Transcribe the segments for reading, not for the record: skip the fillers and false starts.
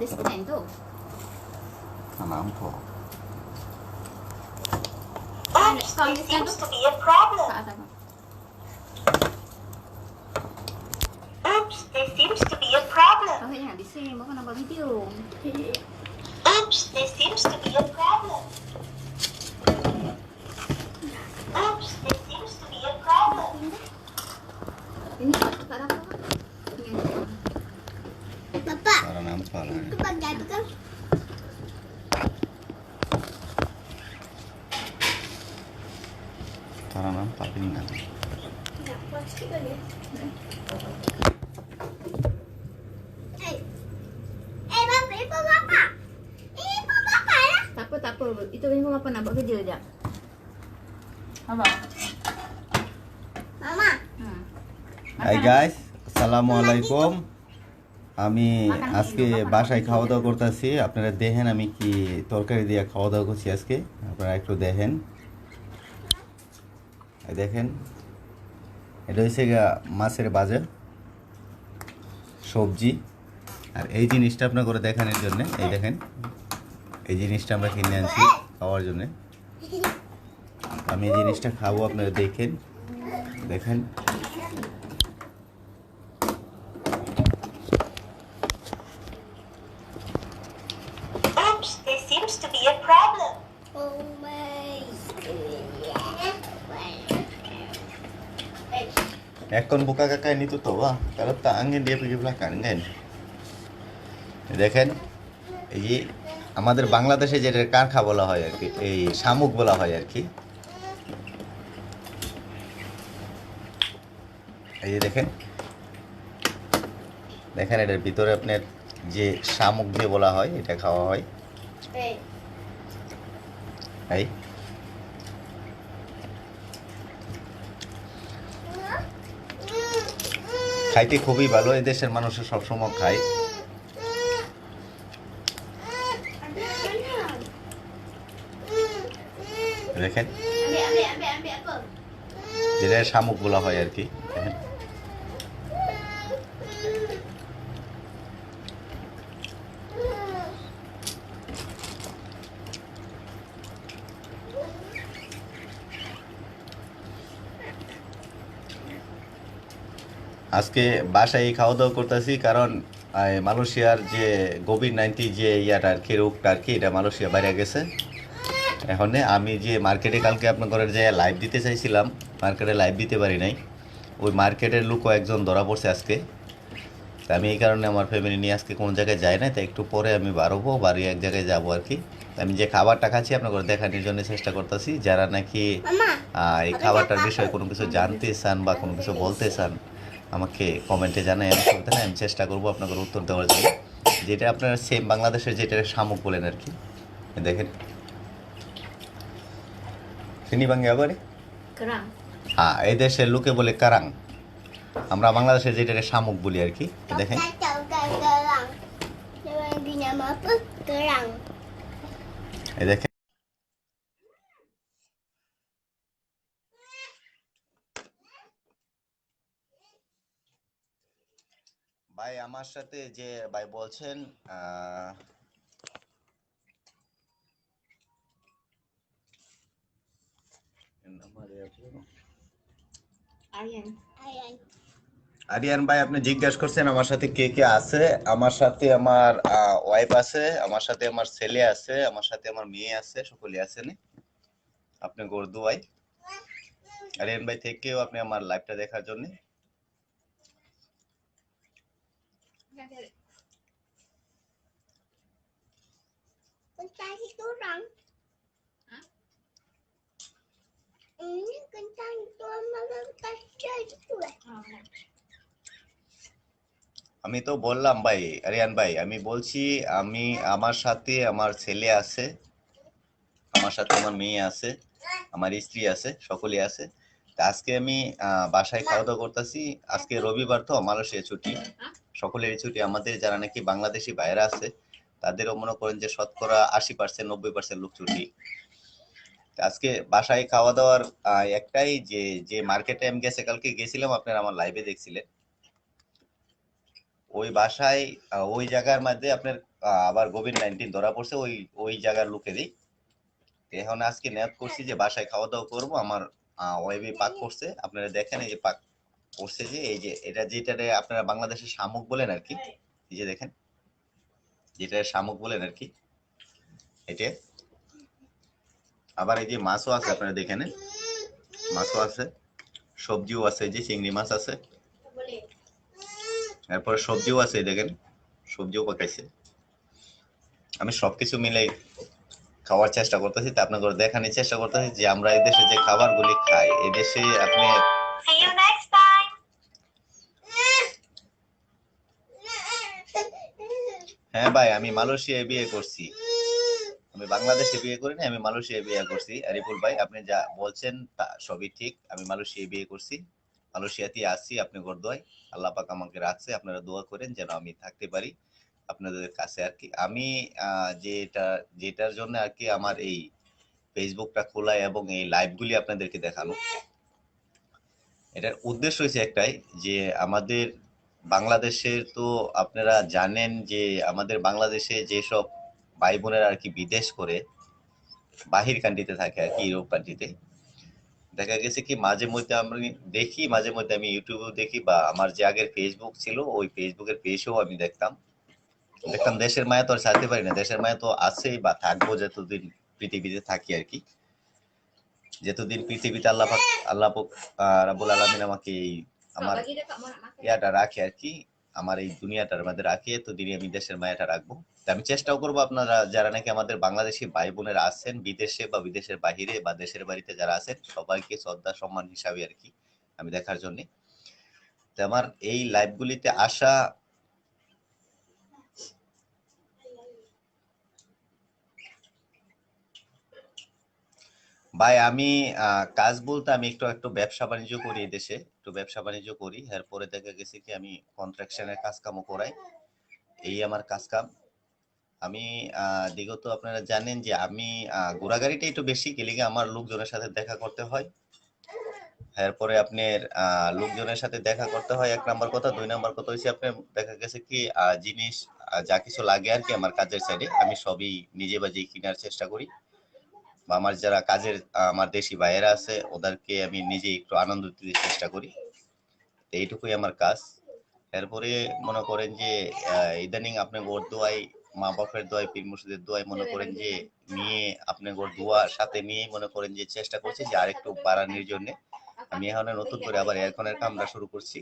destinando. Naman po. Oops, there seems to be a problem. Oops, there seems to be a problem. Okay na, bising mo ka na ba video? Oops, there seems to be a problem. Oops, there seems to be a problem. Ini tak ada apa. Papa, Para naman pala. kapag gabi ka, Para naman palingan. watch kita ni. Eh, Papa, ipo Papa. Ipo Papa lah. Tak apa. Itu ni apa nak buat kerja je. Apa? Mama, hi guys, আসসালামু আলাইকুম। আমি আজকে বাসায় খাওয়া দাওয়া করতেছি। আপনারা দেখেন আমি কি তরকারি দিয়ে খাওয়া দাওয়া করছি আজকে। আপনারা একটু দেখেন। এই দেখেন, এটা হচ্ছে মাছের বাজা, সবজি। আর এই জিনিসটা আপনার করে দেখানোর জন্য, এই দেখেন, এই জিনিসটা আমরা কিনে আনছি খাওয়ার জন্য। আমি এই জিনিসটা খাবো, আপনারা দেখেন। Oops, there seems to be a problem. oh my এখন buka kakak ini tuh tahu kalau tak angin dia pergi belakang kan দেখেন এই যে আমাদের বাংলাদেশে যেটা কারখা বলা হয় আর কি, এই শামুক বলা হয় আর কি। এই যে দেখেন এটার ভিতরে আপনার যে শামুক দিয়ে বলা হয়, এটা খাওয়া হয়। এই খাইতে খুবই ভালো, এই দেশের মানুষের সবসময় খায়। দেখেন ambil apa? যেটা শামুক বলা হয় আর কি। দেখেন আজকে বাসায় খাওয়া দাওয়া করতেছি, কারণ মালয়েশিয়ার যে কোভিড-19 যে ইয়াটা আর কি, রোগটা আর কি, এটা মালয়েশিয়া বাইরে গেছে। এখন আমি যে মার্কেটে কালকে আপনাদের যে লাইভ দিতে চাইছিলাম, মার্কেটে লাইভ দিতে পারি নাই। ওই মার্কেটের লোকও একজন ধরা পড়ছে আজকে। তা আমি এই কারণে আমার ফ্যামিলি নিয়ে আজকে কোনো জায়গায় যাই না। তাই একটু পরে আমি বাড়বো, বাড়ি এক জায়গায় যাবো আর কি। আমি যে খাবারটা খাচ্ছি আপনাদের দেখানোর জন্য চেষ্টা করতেছি। যারা নাকি এই খাবারটার বিষয়ে কোনো কিছু জানতে চান বা কোনো কিছু বলতে চান, আমাকে কমেন্টে জানাই, আমি শুনতে না, আমি চেষ্টা করবো আপনাদের উত্তর দেওয়ার জন্য। যেটা আপনারা সেম বাংলাদেশের যেটা শামুক বলেন আর কি। দেখেন চিনি বাঙ্গি আবার Kerang. হ্যাঁ, এই দেশের লোকে বলে কারাং, আমরা বাংলাদেশে যেটা শামুক বলি আর কি। দেখেন Tahu gerang. Dia bagi nama apa? Gerang. এই দেখেন ভাই আমার সাথে যে ভাই বলছেন Aryan. Ayan. আরিয়ান ভাই, আপনি জিজ্ঞাসা করছেন আমার সাথে কে কে আছে। আমার সাথে আমার ওয়াইফ আছে, আমার সাথে আমার ছেলে আছে, আমার সাথে আমার মেয়ে আছে, সকলে আছেন। আপনি গর্দু ভাই, আরিয়ান ভাই থেকেও আপনি আমার লাইভটা দেখার জন্য। Kentang itu orang. Hah? Ini kentang itu malah kacau itu আমি তো বললাম ভাই, আরিয়ান ভাই, আমি বলছি আমি আমার সাথে আমার ছেলে আছে, আমার সাথে আমার মেয়ে আছে, আমার স্ত্রী আছে, সকলে আছে। তা আজকে আমি বাসায় খাওয়া দাওয়া করতেছি। আজকে রবিবার তো, মালয়েশিয়া ছুটি, সকলেরই ছুটি। আমাদের যারা নাকি বাংলাদেশি ভাইয়েরা আছে তাদেরও মনে করেন যে শতকরা 80% 90% লোক ছুটি। আজকে বাসায় খাওয়া দাওয়ার একটাই যে মার্কেটে আমি কালকে গেছিলাম, আপনারা আমার লাইভে দেখছিলেন। ওই বাসায় ওই জায়গার মধ্যে আপনার আবার কোভিড-19 ধরা পড়ছে ওই জায়গার লোকেরই। এখন আজকে নিয়ত করছি যে বাসায় খাওয়া দাওয়া করবো। আমার ওয়াইফে পাক করছে, আপনারা দেখেন এই যে পাক করছে, যে এই যে এটা যেটারে আপনারা বাংলাদেশের শামুক বলেন আর কি, এই যে দেখেন যেটা শামুক বলেন আর কি এটা। আবার এই যে মাছও আছে, আপনারা দেখেন মাছও আছে, সবজিও আছে, এই যে চিংড়ি মাছ আছে, এরপরে সবজিও আছে, দেখেন সবজিও পাকাইছে। আমি সবকিছু মিলে খাওয়ার চেষ্টা করতেছি, তা আপনাদের দেখানোর চেষ্টা করতেছি যে আমরা এই দেশে যে খাবারগুলি খাই, এই দেশে আপনি See you next time. হ্যাঁ ভাই, আমি মালয়েশিয়ায় বিয়ে করছি, আমি বাংলাদেশে বিয়ে করিনি, আমি মালয়েশিয়ায় বিয়ে করছি। আরিফুল ভাই, আপনি যা বলছেন তা সবই ঠিক, আমি মালয়েশিয়ায় বিয়ে করছি, মালয়েশিয়াতেই আছি আপনাদের দোয়ায়। আল্লাহ পাক আমাকে রাখছে, আপনারা দোয়া করেন যেন আমি থাকতে পারি আপনাদের কাছে আর কি। আমি যেটার জন্য আর কি আমার এই ফেসবুকটা খোলা এবং এই লাইভগুলি আপনাদেরকে দেখানো, এটার উদ্দেশ্য হচ্ছে একটাই, যে আমাদের বাংলাদেশের তো আপনারা জানেন যে আমাদের বাংলাদেশে যেসব ভাই বোনেরা আর কি বিদেশ করে বাহির কান্ট্রিতে থাকে আর কি, ইউরোপ কান্ট্রিতে, দেখা গেছে কি মাঝে মধ্যে আমি দেখি, মাঝে মধ্যে আমি ইউটিউবেও দেখি, বা আমার যে আগের ফেসবুক ছিল ওই ফেসবুকের পেজেও আমি দেখতাম। দেশের মায়া তো আর ছাড়তে পারি না, দেশের মায়া তো আছেই বা থাকবো যতদিন পৃথিবীতে থাকি আর কি, যতদিন পৃথিবীতে আল্লাহ রাব্বুল আলামিন আমাকে এই আমার ইয়াটা রাখে আর কি, আমার এই দুনিয়াটার মধ্যে রাখে, এতদিনই আমি দেশের মায়াটা রাখবো। আমি চেষ্টাও করবো আপনারা যারা নাকি আমাদের বাংলাদেশি ভাই বোনেরা আছেন বিদেশে বা বিদেশের বাহিরে বা দেশের বাড়িতে যারা আছেন, সবাইকে শ্রদ্ধা সম্মান হিসাবে আর কি আমি দেখার জন্য। তো আমার এই লাইভগুলিতে আসা ভাই, আমি কাজ বলতে আমি একটু ব্যবসা বাণিজ্য করি, এই দেশে একটু ব্যবসা বাণিজ্য করি, এরপরে দেখা গেছে কি আমি কন্ট্রাকশনের কাজ কামও করাই, এই আমার কাজ কাম। আমি বিগত আপনারা জানেন যে আমি ঘোরাঘুরিটা একটু বেশি গেলে আমার লোকজনের সাথে দেখা করতে হয়, এরপরে আপনার লোকজনের সাথে দেখা করতে হয়, 1 নাম্বার কথা। 2 নাম্বার কথা হচ্ছে আপনার দেখা গেছে কি জিনিস যা কিছু লাগে আর কি আমার কাজের সাইডে, আমি সবই নিজে বাজে কেনার চেষ্টা করি, বা আমার যারা কাজের আমার দেশি ভাইয়েরা আছে ওদেরকে আমি নিজে একটু আনন্দ দিতে চেষ্টা করি, এইটুকুই আমার কাজ। এরপরে মনে করেন যে ইদানিং আপনি ওর দোয়াই, মা বাপের দোয়াই, পীর মুর্শিদের দোয়াই মনে করেন যে নিয়ে আপনি ওর দোয়া সাথে নিয়ে মনে করেন যে চেষ্টা করছি যে আরেকটু বাড়ানোর জন্য। আমি এখন নতুন করে আবার এয়ারকনের কামটা শুরু করছি,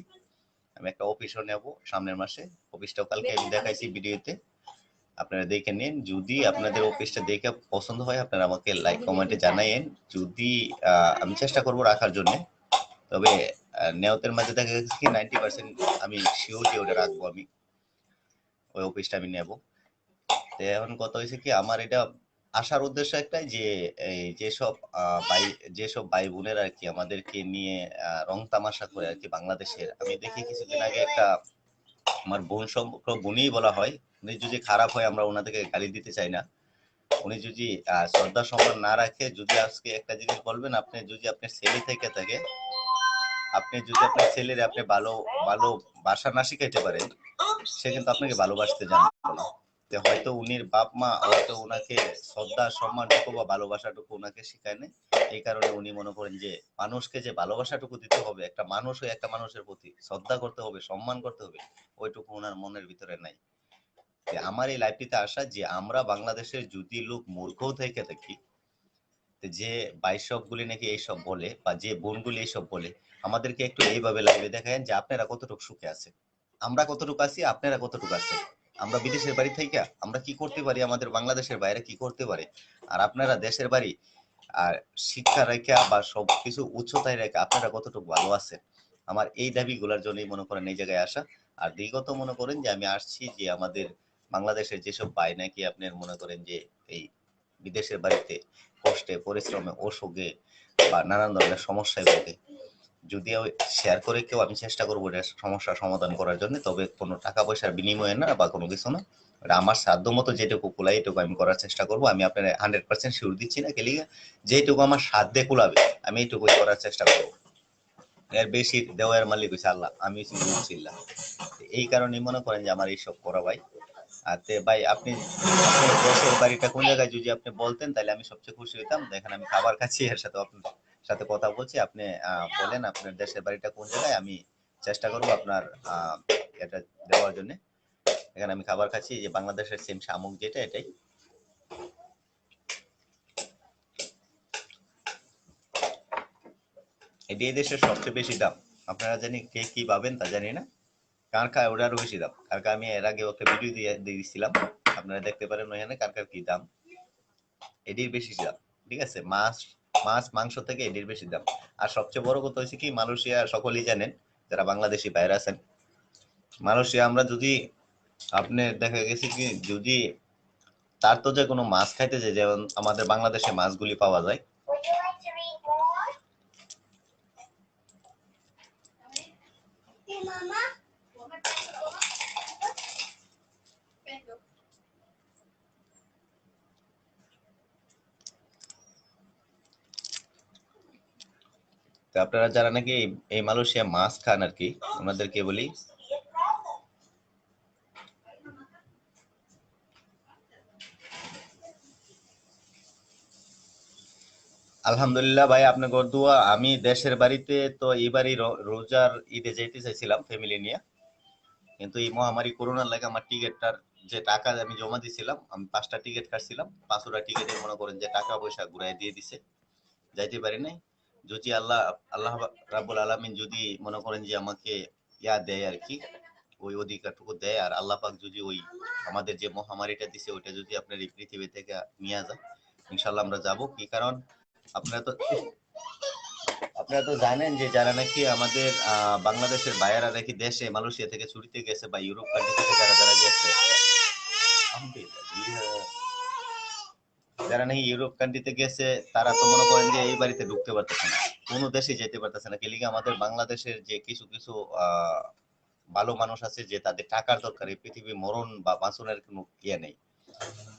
আমি একটা অফিসও নেব সামনের মাসে, অফিসটাও কালকে আমি দেখাইছি ভিডিওতে, আপনারা দেখে নিন। যদি আপনাদের অফিসটা দেখে পছন্দ হয় আপনারা আমাকে লাইক কমেন্টে জানাইন, যদি আমি চেষ্টা করব রাখার জন্য। তবে নিয়তের মাঝে দেখা গেছে কি 90% আমি শিওর যে ওটা রাখবো, আমি ওই অফিসটা আমি নেব। তো এখন কথা হয়েছে কি আমার এটা আসার উদ্দেশ্য একটাই, যে এই যেসব ভাই বোনের আর কি আমাদেরকে নিয়ে রং তামাশা করে আর কি বাংলাদেশের। আমি দেখি কিছুদিন আগে একটা আমার বোন সম্পর্ক বোনই বলা হয়, উনি যদি খারাপ হয় আমরা ওনাদেরকে গালি দিতে চাই না, উনি যদি শ্রদ্ধা সম্মান না রাখে, যদি আজকে একটা জিনিস বলবেন, আপনি যদি আপনার ছেলে থেকে থাকে, আপনি যদি আপনার ছেলের আপনি ভালো ভালো ভাষা না শিখাইতে পারেন, সে কিন্তু আপনাকে ভালোবাসতে জানবে না। তো হয়তো উনির বাপ মা হয়তো ওনাকে শ্রদ্ধা সম্মানটুকু বা ভালোবাসাটুকু ওনাকে শিখায় না, এই কারণে উনি মনে করেন যে মানুষকে যে ভালোবাসাটুকু দিতে হবে, একটা মানুষ হয়ে একটা মানুষের প্রতি শ্রদ্ধা করতে হবে, সম্মান করতে হবে, ওইটুকু ওনার মনের ভিতরে নাই। আমার এই লাইফটিতে আসা যে আমরা বাংলাদেশের যদি লোক মূর্খও থেকে থাকি, যে বাইশপগুলি নাকি এইসব বলে বা যে বোনগুলি এইসব বলে, আমাদেরকে একটু এইভাবে লাইভে দেখায় যে আপনারা কতটুকু সুখে আছে, আমরা কতটুকু আছি, আপনারা কতটুকু আছেন, আমরা বিদেশের বাড়ি থেকে আমরা কি করতে পারি, আমাদের বাংলাদেশের বাইরে কি করতে পারে, আর আপনারা দেশের বাড়ি আর শিক্ষা রেখা বা সবকিছু উচ্চতায় রেখা আপনারা কতটুকু ভালো আছেন। আমার এই দাবিগুলোর জন্যই মনে করেন এই জায়গায় আসা। আর বিগত মনে করেন যে আমি আসছি যে আমাদের বাংলাদেশের যেসব ভাই নাকি আপনার মনে করেন যে এই বিদেশের বাড়িতে কষ্টে পরিশ্রমে অসুখে বা নানান ধরনের সমস্যায় ভোগে, যদিও শেয়ার করে কেউ, আমি চেষ্টা করবো এটা সমস্যার সমাধান করার জন্য, তবে কোনো টাকা পয়সার বিনিময়ে না বা কোনো কিছু না, এটা আমার সাধ্য মতো যেটুকু কুলাই এটুকু আমি করার চেষ্টা করবো। আমি আপনার 100% শিওর দিচ্ছি না, কেলিগা যেটুকু আমার সাধ্যে কুলাবে আমি এইটুকুই করার চেষ্টা করবো। এর বেশি দেওয়ার মালিক হচ্ছে আল্লাহ, আমি হচ্ছি মুসিল্লা। এই কারণে মনে করেন যে আমার এইসব করা ভাই। আর ভাই আপনি আপনার দেশের বাড়িটা কোন জায়গায় যদি আপনি বলতেন তাহলে আমি সবচেয়ে খুশি হইতাম। দেখেন আমি খাবার খাচ্ছি, এর সাথে আপনার সাথে কথা বলছি। আপনি বলেন আপনার দেশের বাড়িটা কোন জায়গায়, আমি চেষ্টা করবো আপনার এটা দেওয়ার জন্য। এখানে আমি খাবার খাচ্ছি, যে বাংলাদেশের সেম শামুক যেটা, এটাই। এটি এই দেশের সবচেয়ে বেশি দাম। আপনারা জানি কে কি পাবেন তা জানি না, কার খায় ওটারও বেশি দাম। কার আমি এর আগে একটা ভিডিও দিয়ে দিয়েছিলাম, আপনারা দেখতে পারেন ওখানে কার কি দাম। এটির বেশি দাম, ঠিক আছে। মাছ মাছ মাংস থেকে এটির বেশি দাম। আর সবচেয়ে বড় কথা হচ্ছে কি, মালয়েশিয়া সকলেই জানেন যারা বাংলাদেশি বাইরে আছেন, মালয়েশিয়া আমরা যদি আপনি দেখা গেছে কি, যদি তার তো যে কোনো মাছ খাইতে যায়, যেমন আমাদের বাংলাদেশে মাছগুলি পাওয়া যায়, Would you like to read more? Hey, Mama. তো আপনারা যারা নাকি এই মালয়েশিয়া মাছ খান আর কি, ওনাদেরকে বলি Seems to be a problem. আলহামদুলিল্লাহ ভাই, আপনাকে দোয়া। আমি দেশের বাড়িতে তো এইবারই রোজার ঈদে যেতে চাইছিলাম ফ্যামিলি নিয়ে, কিন্তু এই মহামারী করোনার লাগে আমার টিকিটটার যে টাকা আমি জমা দিয়েছিলাম, আমি 5টা টিকিট কাটছিলাম, 5টা টিকিটে মনে করেন যে টাকা পয়সা ঘুরাই দিয়ে দিছে, যাইতে পারি নাই। যদি আল্লাহ আল্লাহ রাব্বুল আলামিন যদি মনে করেন যে আমাকে ইয়া দেয় আর কি, ওই অধিকারটুকু দেয়, আর আল্লাহ পাক যদি ওই আমাদের যে মহামারীটা দিছে ওইটা যদি আপনার এই পৃথিবী থেকে নিয়ে যায়, ইনশাল্লাহ আমরা যাব। কি কারণ আপনারা তো জানেন যে যারা নাকি আমাদের বাংলাদেশের বাইরেরা নাকি দেশে মালয়েশিয়া থেকে ছুটিতে গেছে বা ইউরোপ কান্ট্রি থেকে যারা যারা গেছে, যারা নাকি ইউরোপ কান্ট্রিতে গেছে, তারা তো মনে করেন যে এই বাড়িতে ঢুকতে পারতেছে না, কোনো দেশে যেতে পারতেছে না। কেলিগে আমাদের বাংলাদেশের যে কিছু কিছু ভালো মানুষ আছে, যে তাদের টাকার দরকার, এই পৃথিবী মরণ বা বাঁচনের কোনো ইয়ে নেই,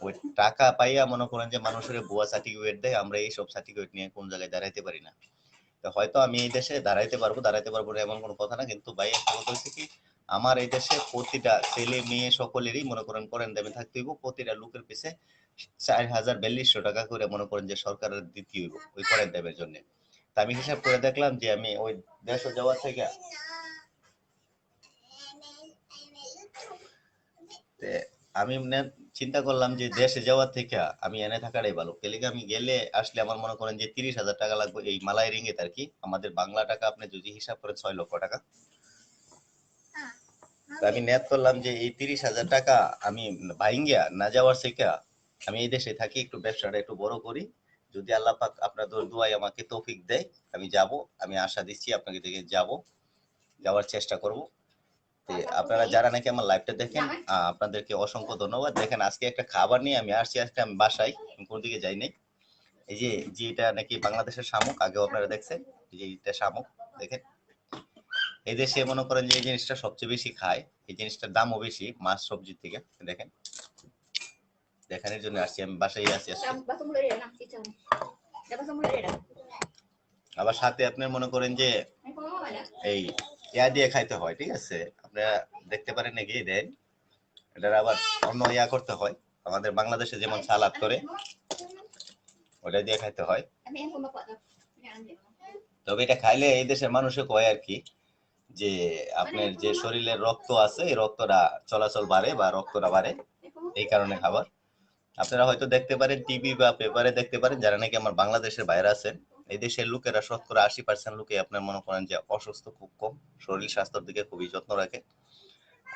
ওই টাকা পাইয়া মনে করেন যে মানুষের ভুয়া সার্টিফিকেট দেয়, আমরা এই সব সার্টিফিকেট নিয়ে কোন জায়গায় দাঁড়াইতে পারি না। তো হয়তো আমি এই দেশে দাঁড়াইতে পারবো না এমন কোনো কথা না, কিন্তু ভাই একটা কথা হচ্ছে কি, আমার এই দেশে প্রতিটা ছেলে মেয়ে সকলেরই মনে করেন কোয়ারেন্টাইনে থাকতে হইব, প্রতিটা লোকের পিছে 4,4200 টাকা করে মনে করেন যে সরকারের দিতে হইব ওই কোয়ারেন্টাইনের জন্য। তা আমি হিসাব করে দেখলাম যে আমি ওই দেশে যাওয়ার থেকে আমি চিন্তা করলাম যে দেশে যাওয়ার থেকে আমি এনে থাকাটাই ভালো। কেলিকে আমি গেলে আসলে আমার মনে করেন যে 30,000 টাকা লাগবে, এই মালাই রিঙ্গিত আর কি, আমাদের বাংলা টাকা আপনি যদি হিসাব করেন 6 লক্ষ টাকা। আমি নেট করলাম যে এই 30,000 টাকা আমি ভাইঙ্গিয়া না যাওয়ার থেকে আমি এই দেশে থাকি, একটু ব্যবসাটা একটু বড় করি, যদি আল্লাহ পাক আপনাদের দোয়ায় আমাকে তৌফিক দেয় আমি যাব। আমি আশা দিচ্ছি আপনাকে থেকে যাওয়ার চেষ্টা করব। আপনারা যারা নাকি আমার লাইভটা দেখেন, আপনাদেরকে অসংখ্য ধন্যবাদ। দেখেন আজকে একটা খাবার নিয়ে আমি আসছি, আজকে আমি বাসায়, কোন দিকে যাই নাই। এই যে এটা নাকি বাংলাদেশের শামুক, আগেও আপনারা দেখছেন, এই যে এটা শামুক দেখেন। এই দেশে মনে করেন যে এই জিনিসটা সবচেয়ে বেশি খায়, এই জিনিসটার দামও বেশি মাছ সবজির থেকে। দেখেন, দেখানোর জন্য আসছি, আমি বাসায় আছি আজকে। আবার সাথে আপনার মনে করেন যে এই ইয়া দিয়ে খাইতে হয়, ঠিক আছে, আপনারা দেখতে পারেন নাকি, দেন এটার আবার অন্য ইয়া করতে হয়, আমাদের বাংলাদেশে যেমন সালাদ করে ওটা দিয়ে খাইতে হয়। তবে এটা খাইলে এই দেশের মানুষে কয় আর কি, যে আপনার যে শরীরের রক্ত আছে এই রক্তটা চলাচল বাড়ে বা রক্তটা বাড়ে, এই কারণে খাবার। আপনারা হয়তো দেখতে পারেন টিভি বা পেপারে দেখতে পারেন, যারা নাকি আমার বাংলাদেশের বাইরে আছেন, এই দেশের লোকেরা 70-80% লোকে আপনার মনে করেন যে অসুস্থ খুব কম, শরীর স্বাস্থ্যের দিকে খুবই যত্ন রাখে।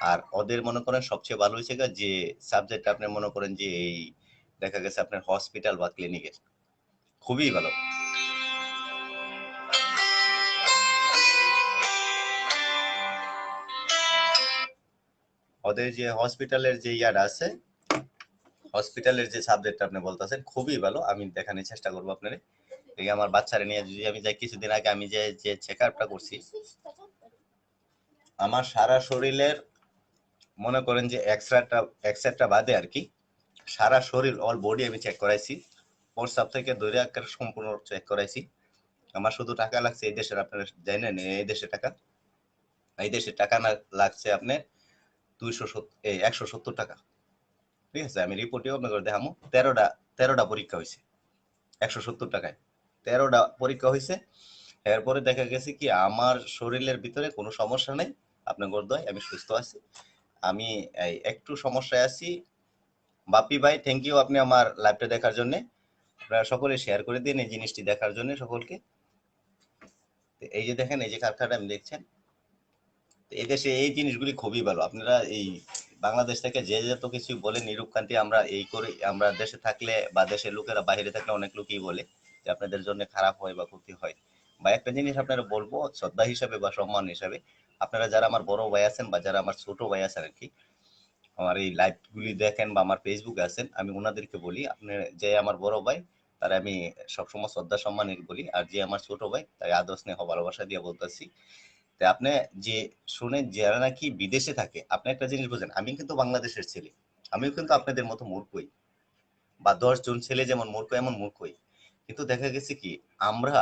আর ওদের মনে করেন সবচেয়ে ভালো হয়েছে যে সাবজেক্ট আপনি মনে করেন যে এই দেখা গেছে আপনার হসপিটাল বা ক্লিনিকের খুবই ভালো। ওদের যে হসপিটালের যে ইয়াটা আছে, হসপিটালের যে সাবজেক্ট আপনি বলতেছেন খুবই ভালো। আমি দেখানোর চেষ্টা করবো আপনারে। এই আমার বাচ্চারা নিয়ে যদি আমি যাই, কিছুদিন আগে আমি যে চেক আপটা করছি, আমার সারা শরীরের মনে করেন যে এক্সরেটা বাদে আর কি, সারা শরীর অল বডি আমি চেক করাইছি, প্রস্রাব থেকে ধরে একটা সম্পূর্ণ চেক করাইছি। আমার শুধু টাকা লাগছে এই দেশের, আপনারা জানেন এই দেশে টাকা, এই দেশে টাকা না লাগছে আপনার 170 টাকা। ঠিক আছে, আমি রিপোর্টেও আপনাকে দেখামো। 13টা পরীক্ষা হয়েছে 170 টাকায়, 13টা পরীক্ষা হয়েছে। এরপরে দেখা গেছে কি আমার শরীরের ভিতরে কোনো সমস্যা নেই, আপনার গর্দয় আমি সুস্থ আছি। আমি একটু সমস্যায় আছি। বাপি ভাই, থ্যাংক ইউ আপনি আমার লাইভটা দেখার জন্য। আপনারা সকলে শেয়ার করে দিন এই জিনিসটি দেখার জন্য সকলকে। এই যে দেখেন, এই যে কারখানাটা আমি দেখছেন, এই দেশে এই জিনিসগুলি খুবই ভালো। আপনারা এই বাংলাদেশ থেকে যে যত কিছু বলে নিরূপকান্তি, আমরা এই করে, আমরা দেশে থাকলে বা দেশের লোকেরা বাইরে থাকলে অনেক লোকই বলে যে আপনাদের জন্য খারাপ হয় বা ক্ষতি হয়। বা একটা জিনিস আপনারা বলবো শ্রদ্ধা হিসাবে বা সম্মান হিসাবে, আপনারা যারা আমার বড় ভাই আছেন বা যারা আমার ছোট ভাই আছেন আর কি, আমার এই লাইভগুলি দেখেন বা আমার ফেসবুকে আছেন, আমি ওনাদেরকে বলি, আপনি যে আমার বড় ভাই তারা আমি সবসময় শ্রদ্ধা সম্মানের বলি, আর যে আমার ছোট ভাই তাই আদর স্নেহ ভালোবাসা দিয়ে বলতেছি। তো আপনি যে শুনেন যারা নাকি বিদেশে থাকে, আপনি একটা জিনিস বোঝেন, আমি কিন্তু বাংলাদেশের ছেলে, আমিও কিন্তু আপনাদের মতো মূর্খই, বা 10 জন ছেলে যেমন মূর্খ এমন মূর্খই। কিন্তু দেখা গেছে কি, আমরা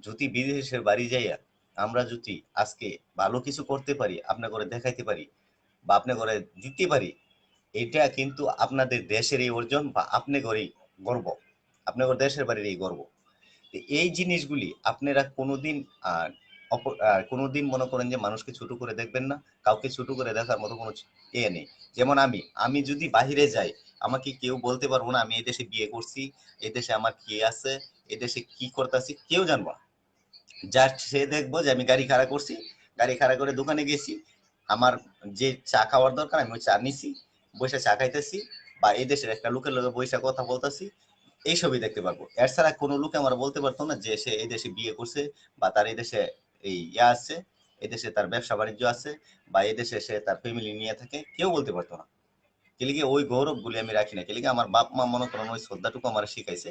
যদি বিদেশের বাড়ি যাইয়া আমরা যদি আজকে ভালো কিছু করতে পারি, আপনি করে দেখাইতে পারি বা আপনি করে দিতে পারি, এটা কিন্তু আপনাদের দেশের এই অর্জন বা আপনি করেই গর্ব, আপনাদের দেশের বাড়ির এই গর্ব। এই জিনিসগুলি আপনারা কোনোদিন কোনোদিন মনে করেন যে মানুষকে ছোট করে দেখবেন না, কাউকে ছোট করে দেখার মতো কোনো নেই। যেমন আমি যদি বাহিরে যাই, আমাকে কেউ বলতে পারবো না আমি এই দেশে বিয়ে করছি, এই দেশে আমার কি আছে, এই দেশে কি করতেছি, কেউ জানবো না। জাস্ট সে দেখবো যে আমি গাড়ি খাড়া করছি, গাড়ি খাড়া করে দোকানে গেছি, আমার যে চা খাওয়ার দরকার আমি ওই চা নিছি, বসে চা খাইতেছি, বা এই দেশের একটা লোকের লগে বসে কথা বলতেছি, এইসবই দেখতে পারবো। এর ছাড়া কোনো লোক আমার বলতে পারতো না যে সে এই দেশে বিয়ে করছে, বা তার এই দেশে এই আছে, এই দেশে তার ব্যবসা বাণিজ্য আছে, বা এই দেশে সে তার ফ্যামিলি নিয়ে থাকে, কেউ বলতে পারতো না। কেলিকে ওই গৌরব গুলি আমি রাখি না, কেলিকে আমার বাপ মা মনে করেন ওই শ্রদ্ধাটুকু আমার শিখাইছে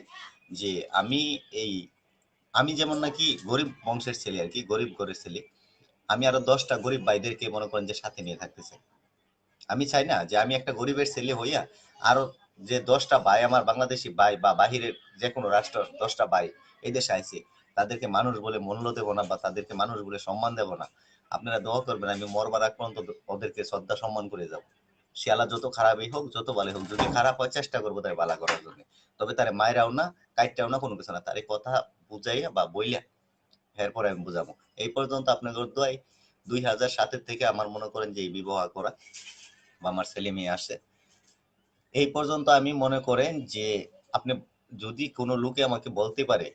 যে আমি এই, আমি যেমন নাকি গরিব বংশের ছেলে আর কি, গরিব ঘরের ছেলে, আমি আরো 10টা গরিব ভাইদেরকে মনে করেন যে সাথে নিয়ে থাকতেছে। আমি চাই না যে আমি একটা গরিবের ছেলে হইয়া আরো যে 10টা ভাই আমার বাংলাদেশি ভাই বা বাহিরের যে কোনো রাষ্ট্র 10টা ভাই এই দেশে আইছে, তাদেরকে মানুষ বলে মূল্য দেবো না বা তাদেরকে মানুষ বলে সম্মান দেবো না। আপনারা দোয়া করবেন আমি মরবার আগ পর্যন্ত ওদেরকে শ্রদ্ধা সম্মান করে যাব। সে আল্লাহ যত খারাপই হোক যত ভালো হোক, যদি খারাপ হয় চেষ্টা করবো তার ভালো করার জন্য। তবে তারে মায়েরাও না, কাইটটাও না, কোনো কিছু না, তার কথা বুঝাইয়া বা বইলা এরপরে আমি বুঝাবো। এই পর্যন্ত আপনাদের দোয়াই 2007 থেকে আমার মনে করেন যে এই বিবাহ করা বা আমার ছেলে মেয়ে আসে, এই পর্যন্ত আমি মনে করেন যে আপনি যদি কোনো লোকে আমাকে বলতে পারে,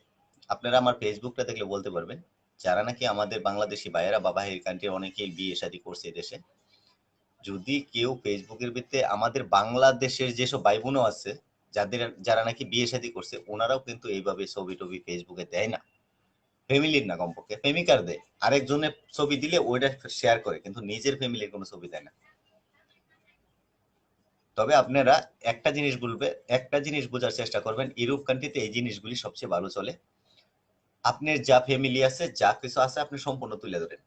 আপনারা আমার ফেসবুকটা দেখলে বলতে পারবেন, যারা নাকি আমাদের বাংলাদেশি ভাইয়েরা বা বাহির কান্ট্রির অনেকেই বিয়ে শাদী করছে দেশে, যদি কেউ ফেসবুকের ভিত্তিতে আমাদের বাংলাদেশের যেসব ভাই বোনও আছে যারা নাকি বিয়ে শাদী করছে, ওনারাও কিন্তু এইভাবে ছবি টবি ফেসবুকে দেয় না, ফ্যামিলির না, কমপক্ষে প্রেমিকার দেয়, আরেকজনের ছবি দিলে ওইটা শেয়ার করে, কিন্তু নিজের ফ্যামিলির কোনো ছবি দেয় না। তবে আপনারা একটা জিনিস বোঝার চেষ্টা করবেন, ইউরোপ কান্ট্রিতে এই জিনিসগুলি সবচেয়ে ভালো চলে। আপনার যা ফ্যামিলি আছে, যা কিছু আছে, আপনি সম্পূর্ণ তুলে ধরেন,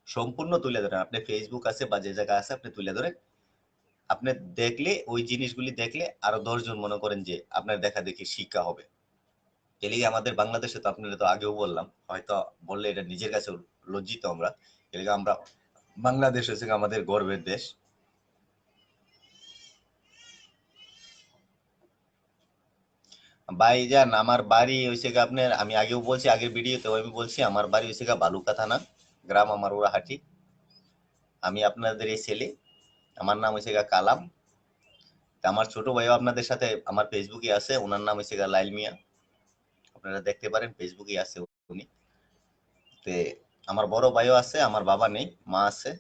সম্পূর্ণ তুলে ধরেন। আপনি ফেসবুক আছে বা যে জায়গা আছে আপনি তুলে ধরেন। আপনি দেখলে ওই জিনিসগুলি দেখলে আরো 10 জন মনে করেন যে আপনার দেখা দেখি শিক্ষা হবে। এলিগে আমাদের বাংলাদেশে তো আপনারা তো আগেও বললাম, হয়তো বললে এটা নিজের কাছে লজ্জিত আমরা, এলিগে আমরা, বাংলাদেশ হচ্ছে আমাদের গর্বের দেশ। ভাইজান আমার বাড়ি হয়েছে গা আপনার, আমি আগেও বলছি, আগের ভিডিওতে আমি বলছি, আমার বাড়ি হয়েছে গা বালুকা থানা, গ্রাম আমার ওরাহাটি। আমি আপনাদের এই ছেলে, আমার নাম হয়েছে গা কালাম। তা আমার ছোট ভাইও আপনাদের সাথে আমার ফেসবুকে আছে, ওনার নাম হয়েছে গা লাইল মিয়া, আপনারা দেখতে পারেন ফেসবুকে আছে উনি। তে আমার বড় ভাইও আছে, আমার বাবা নেই, মা আছে,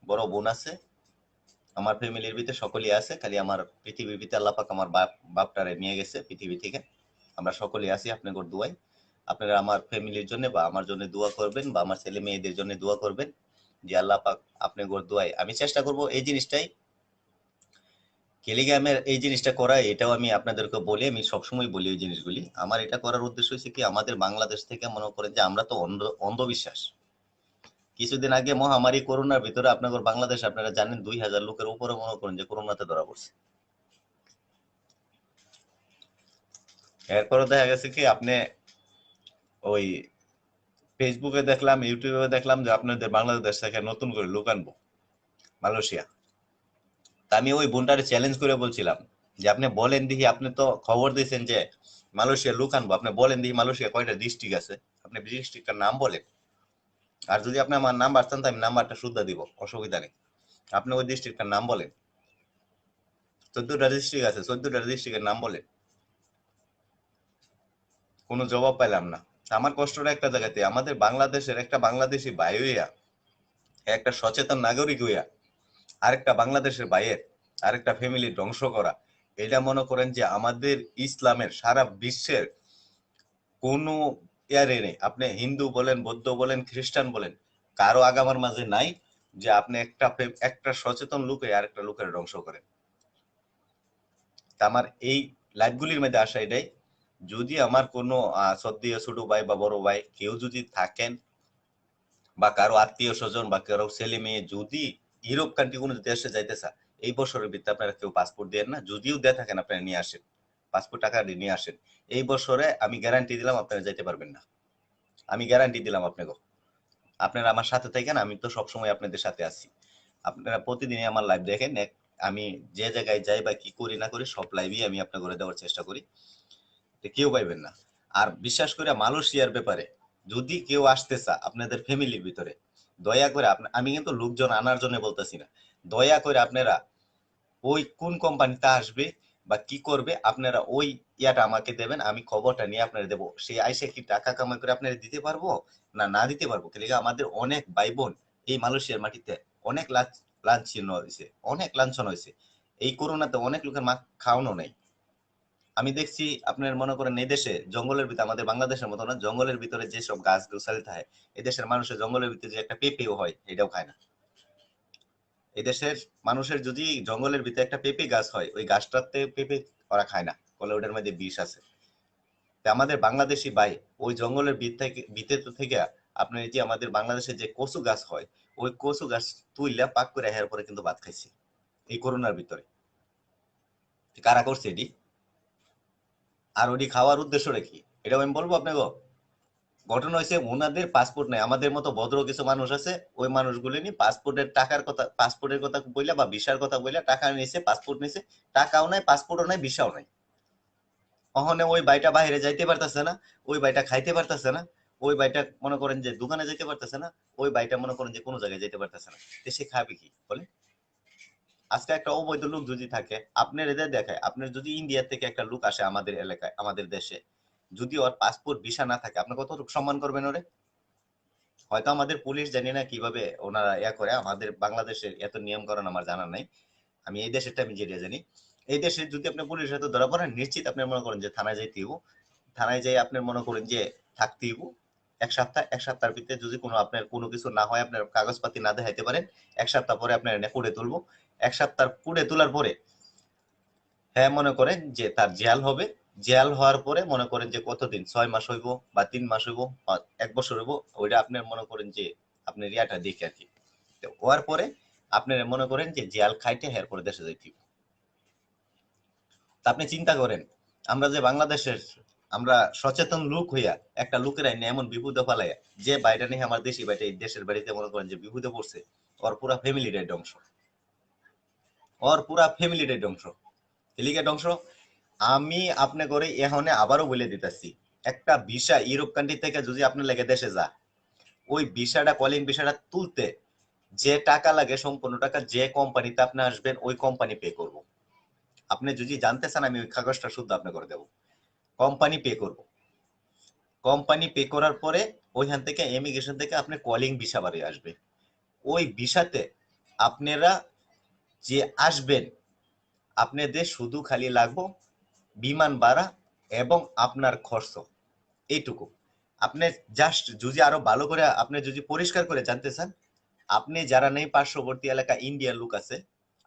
বড় বোন আছে, আমার ফ্যামিলির ভিতরে সকলেই আছে, খালি আমার পৃথিবীর ভিতরে আল্লাহ পাক আমার বাপটারে নিয়ে গেছে পৃথিবী থেকে। আমরা সকলেই আছি আপনাদের দোয়ায়। আপনারা আমার ফ্যামিলির জন্য বা আমার জন্য দোয়া করবেন, বা আমার ছেলে মেয়েদের জন্য দোয়া করবেন যে আল্লাহ পাক আপনাদের দোয়ায় আমি চেষ্টা করব এই জিনিসটাই, টেলিগ্রামের এই জিনিসটা করা, এটাও আমি আপনাদেরকে বলি, আমি সবসময় বলি এই জিনিসগুলি। আমার এটা করার উদ্দেশ্য হচ্ছে কি, আমাদের বাংলাদেশ থেকে মনে করেন যে আমরা তো অন্ধবিশ্বাস। কিছুদিন আগে মহামারী করোনার ভিতরে আপনাদের বাংলাদেশ আপনারা জানেন 2000 লোকের উপরে মনে করেন যে করোনাতে ধরা পড়ছে। এরপরে দেখা গেছে কি আপনি ওই ফেসবুকে দেখলাম, ইউটিউবে দেখলাম যে আপনাদের বাংলাদেশ থেকে নতুন করে লোক আনবো মালয়েশিয়া। তা আমি ওই বোনটারে চ্যালেঞ্জ করে বলছিলাম যে আপনি বলেন দেখি, আপনি তো খবর দিয়েছেন যে মালয়েশিয়া লোক আনবো, আপনি বলেন দেখি মালয়েশিয়া কয়টা ডিস্ট্রিক্ট আছে, আপনি ডিস্ট্রিক্টটার নাম বলেন। আর যদি আপনি আমার নাম্বার চান তো আমি নাম্বারটা শুদ্ধ দিব, অসুবিধা নেই। আপনি ওই ডিস্ট্রিক্টটার নাম বলেন। 14টা ডিস্ট্রিক্ট আছে, 14টা ডিস্ট্রিক্টের নাম বলেন। কোনো জবাব পাইলাম না। আমার কষ্টটা একটা জায়গাতে, আমাদের বাংলাদেশের একটা বাংলাদেশি ভাই হইয়া, একটা সচেতন নাগরিক হইয়া আরেকটা বাংলাদেশের ভাইয়ের আরেকটা ফ্যামিলি ধ্বংস করা, এটা মনে করেন যে আমাদের ইসলামের সারা বিশ্বের কোনো ইয়ারে নেই। আপনি হিন্দু বলেন, বৌদ্ধ বলেন, খ্রিস্টান বলেন, কারো আগামার মাঝে নাই যে আপনি একটা সচেতন লোকে আরেকটা লোকের ধ্বংস করেন। তা আমার এই লাইভগুলির মধ্যে আসা এটাই, যদি আমার কোনো শ্রদ্ধেয় ছোট ভাই বা বড় ভাই কেউ যদি থাকেন, বা কারো আত্মীয় স্বজন বা কারো ছেলে মেয়ে যদি ইউরোপ কান্ট্রি কোনো দেশে যাইতে চায়, এই বছরের ভিতরে আপনারা কেউ পাসপোর্ট দেন না। যদিও দিয়ে থাকেন আপনারা নিয়ে আসেন, পাসপোর্ট টাকা দিয়ে নিয়ে আসেন। এই বছরে আমি গ্যারান্টি দিলাম আপনারা যাইতে পারবেন না, আমি গ্যারান্টি দিলাম আপনাকে। আপনারা আমার সাথে থাকেন, আমি তো সবসময় আপনাদের সাথে আছি। আপনারা প্রতিদিনই আমার লাইভ দেখেন, আমি যে জায়গায় যাই বা কি করি না করি সব লাইভই আমি আপনার করে দেওয়ার চেষ্টা করি, কেউ পাইবেন না। আর বিশেষ করে মালয়েশিয়ার ব্যাপারে যদি কেউ আসতে চা আপনাদের ফ্যামিলির ভিতরে, দয়া করে আমি কিন্তু লোকজন আনার জন্য বলতেছি না, দয়া করে আপনারা ওই কোন কোম্পানিতে আসবে বা কি করবে আপনারা ওই ইয়াটা আমাকে দেবেন, আমি খবরটা নিয়ে আপনারা দেবো। সে আইসে কি টাকা কামাই করে আপনারা দিতে পারবো না না দিতে পারবো। কিন্তু আমাদের অনেক ভাই বোন এই মালয়েশিয়ার মাটিতে অনেক লাঞ্ছনা হয়েছে, অনেক লাঞ্ছনা হয়েছে। এই করোনাতে অনেক লোকের মা খাওয়ানো নেই। আমি দেখছি আপনার মনে করেন এই দেশে জঙ্গলের ভিতরে, আমাদের বাংলাদেশের মতো না, জঙ্গলের ভিতরে যেসব গাছ গোছালি থাকে, এই দেশের মানুষের জঙ্গলের ভিতরে যে একটা পেঁপেও হয় এটাও খায় না। এই দেশের মানুষের যদি জঙ্গলের ভিতরে একটা পেঁপে গাছ হয়, ওই গাছটাতে পেঁপে ওরা খায় না, বলে ওটার মধ্যে বিষ আছে। আমাদের বাংলাদেশি ভাই ওই জঙ্গলের ভিতর থেকে আপনার যে আমাদের বাংলাদেশে যে কচু গাছ হয়, ওই কচু গাছ তুইলা পাক করে হের পরে কিন্তু ভাত খাইছি এই করোনার ভিতরে। কারা করছে এটি? আর ওটি খাওয়ার উদ্দেশ্যটা কি এটাও আমি বলবো আপনাকে। ঘটনা হয়েছে ওনাদের পাসপোর্ট নাই, আমাদের মতো ভদ্র কিছু মানুষ আছে, ওই মানুষগুলি নিয়ে পাসপোর্টের কথা বইলা বা ভিসার কথা বইলা টাকা নিয়েছে, পাসপোর্ট নিয়েছে, টাকাও নাই, পাসপোর্টও নাই, ভিসাও নাই। ওখানে ওই ভাইটা বাইরে যাইতে পারতেছে না, ওই ভাইটা খাইতে পারতেছে না, ওই ভাইটা মনে করেন যে দোকানে যেতে পারতেছে না, ওই ভাইটা মনে করেন যে কোনো জায়গায় যেতে পারতেছে না। সে খাবে কি বলে? আজকে একটা অবৈধ লোক যদি থাকে, আপনার এদের দেখায়, আপনার যদি ইন্ডিয়া থেকে একটা লোক আসে আমাদের এলাকায় আমাদের দেশে, যদি ওর পাসপোর্ট ভিসা না থাকে, আপনি কতটুকু সম্মান করবেন ওরে? হয়তো আমাদের পুলিশ জানি না কিভাবে ওনারা করে, আমাদের বাংলাদেশের এত নিয়ম কানুন আমার জানা নাই। আমি এই দেশেরটা আমি যেটা জানি, এই দেশে যদি আপনি পুলিশের হাতে ধরা পড়েন, নিশ্চিত আপনি মনে করেন যে থানায় যাইতে হইব। থানায় যাই আপনি মনে করেন যে থাকতে হইব 1 সপ্তাহ। 1 সপ্তাহের ভিতরে যদি কোনো আপনার কোনো কিছু না হয়, আপনার কাগজপাতি না দেখাইতে পারেন, 1 সপ্তাহ পরে আপনার এনে কুড়ে তুলবো। 1 সপ্তাহ কুড়ে তোলার পরে হ্যাঁ মনে করেন যে তার জেল হবে। জেল হওয়ার পরে মনে করেন যে কতদিন, 6 মাস হইব বা 3 মাস হইব বা 1 বছর হইব, ওইটা আপনার মনে করেন যে আপনার ইয়াটা দেখে আর কি। হওয়ার পরে আপনার মনে করেন যে জেল খাইতে হের পরে দেশে যাইতে। আপনি চিন্তা করেন, আমরা যে বাংলাদেশের আমরা সচেতন লোক হইয়া একটা লোকের আইনে এমন বিপদে ফেলাইয়া, যে বাইরে নিয়ে আমার দেশি বাইরে এই দেশের বাড়িতে মনে করেন যে বিপদে পড়ছে, ওর পুরা ফ্যামিলিটাই ধ্বংস, ওর পুরা ফ্যামিলিটাই ধ্বংস। এলিগে ধ্বংস। আমি আপনি করে এখন আবারও বলে দিতেছি, একটা ভিসা ইউরোপ কান্ট্রি থেকে যদি আপনি লেগে দেশে যা, ওই ভিসাটা কলিং ভিসাটা তুলতে যে টাকা লাগে সম্পূর্ণ টাকা যে কোম্পানিতে আপনি আসবেন ওই কোম্পানি পে করব। আপনি যদি জানতে চান আমি ওই কাগজটা শুদ্ধ আপনি করে দেব, কোম্পানি পে করব। কোম্পানি পে করার পরে ওইখান থেকে ইমিগ্রেশন থেকে আপনি কলিং ভিসা বাড়ি আসবে। ওই ভিসাতে আপনারা যে আসবেন, আপনাদের শুধু খালি লাগবে বিমান ভাড়া এবং আপনার খরচ, এইটুকু। আপনি জাস্ট যদি আরো ভালো করে আপনি যদি পরিষ্কার করে জানতে চান, আপনি যারা নেই পার্শ্ববর্তী এলাকা ইন্ডিয়ার লোক আছে,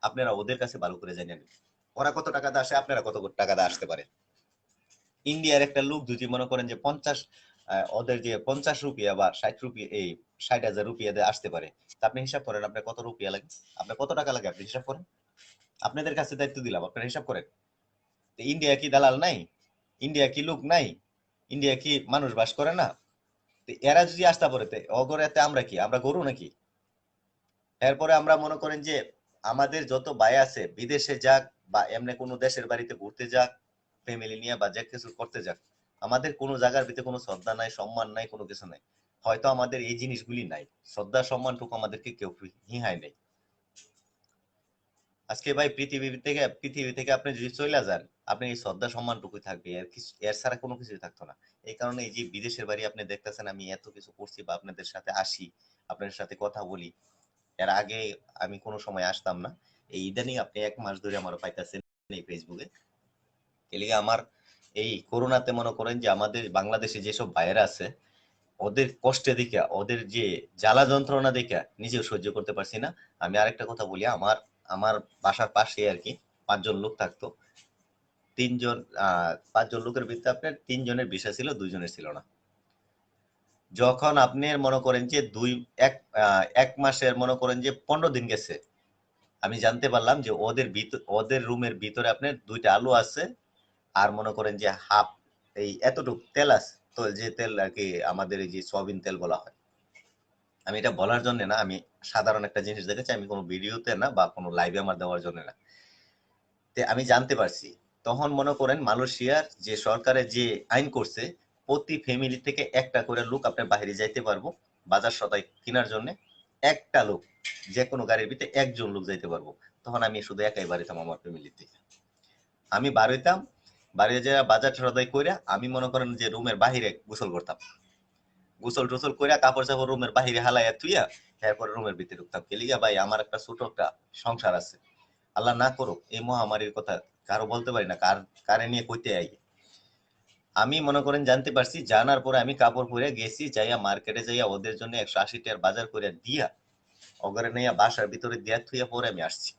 আপনারা ওদের কাছে ভালো করে জেনে নেন ওরা কত টাকা দিয়ে আসে, আপনারা কত টাকা দিয়ে আসতে পারে। ইন্ডিয়ার একটা লোক যদি মনে করেন যে 50 ওদের যে 50 রুপিয়া বা 60 রুপিয়া, এই 60,000 রুপিয়া দিয়ে আসতে পারে, তা আপনি হিসাব করেন আপনার কত রুপিয়া লাগে, আপনার কত টাকা লাগে, আপনি হিসাব করেন। আপনাদের কাছে দায়িত্ব দিলাম, আপনারা হিসাব করেন। ইন্ডিয়া কি দালাল নাই? ইন্ডিয়া কি লোক নাই? ইন্ডিয়া কি মানুষ বাস করে না? তো এরা যদি আসতে পারে অগরেতে আমরা কি, আমরা গরু নাকি? এরপরে আমরা মনে করেন যে আমাদের যত ভাই আছে বিদেশে যাক বা এমনি কোনো দেশের বাড়িতে ঘুরতে যাক ফ্যামিলি নিয়ে বা যে কিছু করতে যাক, আমাদের কোনো জায়গার ভিতরে কোনো শ্রদ্ধা নাই, সম্মান নাই, কোনো কিছু নাই। হয়তো আমাদের এই জিনিসগুলি নাই, শ্রদ্ধা সম্মানটুকু আমাদেরকে কেউ হিহায় নেই। আজকে ভাই পৃথিবী থেকে আপনি যদি চলে যান, আপনি এই শ্রদ্ধা সম্মানটুকুই থাকবে, এর কিছু এর ছাড়া কোনো কিছুই থাকতো না। এই কারণে এই যে বিদেশের বাড়ি আপনি দেখতেছেন আমি এত কিছু করছি বা আপনাদের সাথে আসি, আপনাদের সাথে কথা বলি। এর আগে আমি কোনো সময় আসতাম না, এই ইদানিং আপনি 1 মাস ধরে আমার পাইতেছেন এই ফেসবুকে। এলিগে আমার এই করোনাতে মনে করেন যে আমাদের বাংলাদেশে যেসব ভাইয়েরা আছে ওদের কষ্টে দেখা, ওদের যে জ্বালা যন্ত্রণা দেখা নিজেও সহ্য করতে পারছি না। আমি আরেকটা কথা বলি, আমার আমার বাসার পাশে আর কি 5 জন লোক থাকতো। 3 জন 5 জন লোকের ভিতরে আপনার 3 জনের ভিসা ছিল, 2 জনের ছিল না। যখন আপনি মনে করেন যে এক মাসের মনে করেন যে 15 দিন গেছে, আমি জানতে পারলাম যে ওদের রুমের ভিতরে আপনার 2টা আলু আছে, আর মনে করেন যে হাফ এই এতটুকু তেল আছে, তো যে তেল আর কি আমাদের এই যে সয়াবিন তেল বলা হয়। আমি এটা বলার জন্য না, আমি সাধারণ একটা জিনিস দেখেছি, আমি কোনো ভিডিওতে না বা কোনো লাইভে আমার দেওয়ার জন্য না। আমি জানতে পারছি তখন মনে করেন মালয়েশিয়ার যে সরকারের যে আইন করছে, প্রতি ফ্যামিলি থেকে একটা করে লোক আপনার বাইরে যাইতে পারবো বাজার সদাই কেনার জন্য। একটা লোক, যে কোনো গাড়ির ভিতরে 1 জন লোক যাইতে পারবো। তখন আমি শুধু একাই বাড়িতাম আমার ফ্যামিলি থেকে। আমি বাড়িতাম, বাড়িতে যে বাজার সদাই করে আমি মনে করেন যে রুমের বাহিরে গোসল করতাম, গোসল টোসল করে কাপড় চাপড় রুমের বাহিরে হালাইয়া থুইয়া এরপরে রুমের ভিতরে ঢুকতাম। কেলিগা ভাই আমার একটা ছোট একটা সংসার আছে, আল্লাহ না করুক এই মহামারীর কথা কারো বলতে পারি না, কারে নিয়ে কইতে আই। আমি মনে করেন জানতে পারছি, জানার পরে আমি কাপড় পরে গেছি, যাইয়া মার্কেটে যাইয়া ওদের জন্য 180 টাকার বাজার করে দিয়া ওগরে নিয়ে বাসার ভিতরে দিয়া থুইয়া পরে আমি আসছি।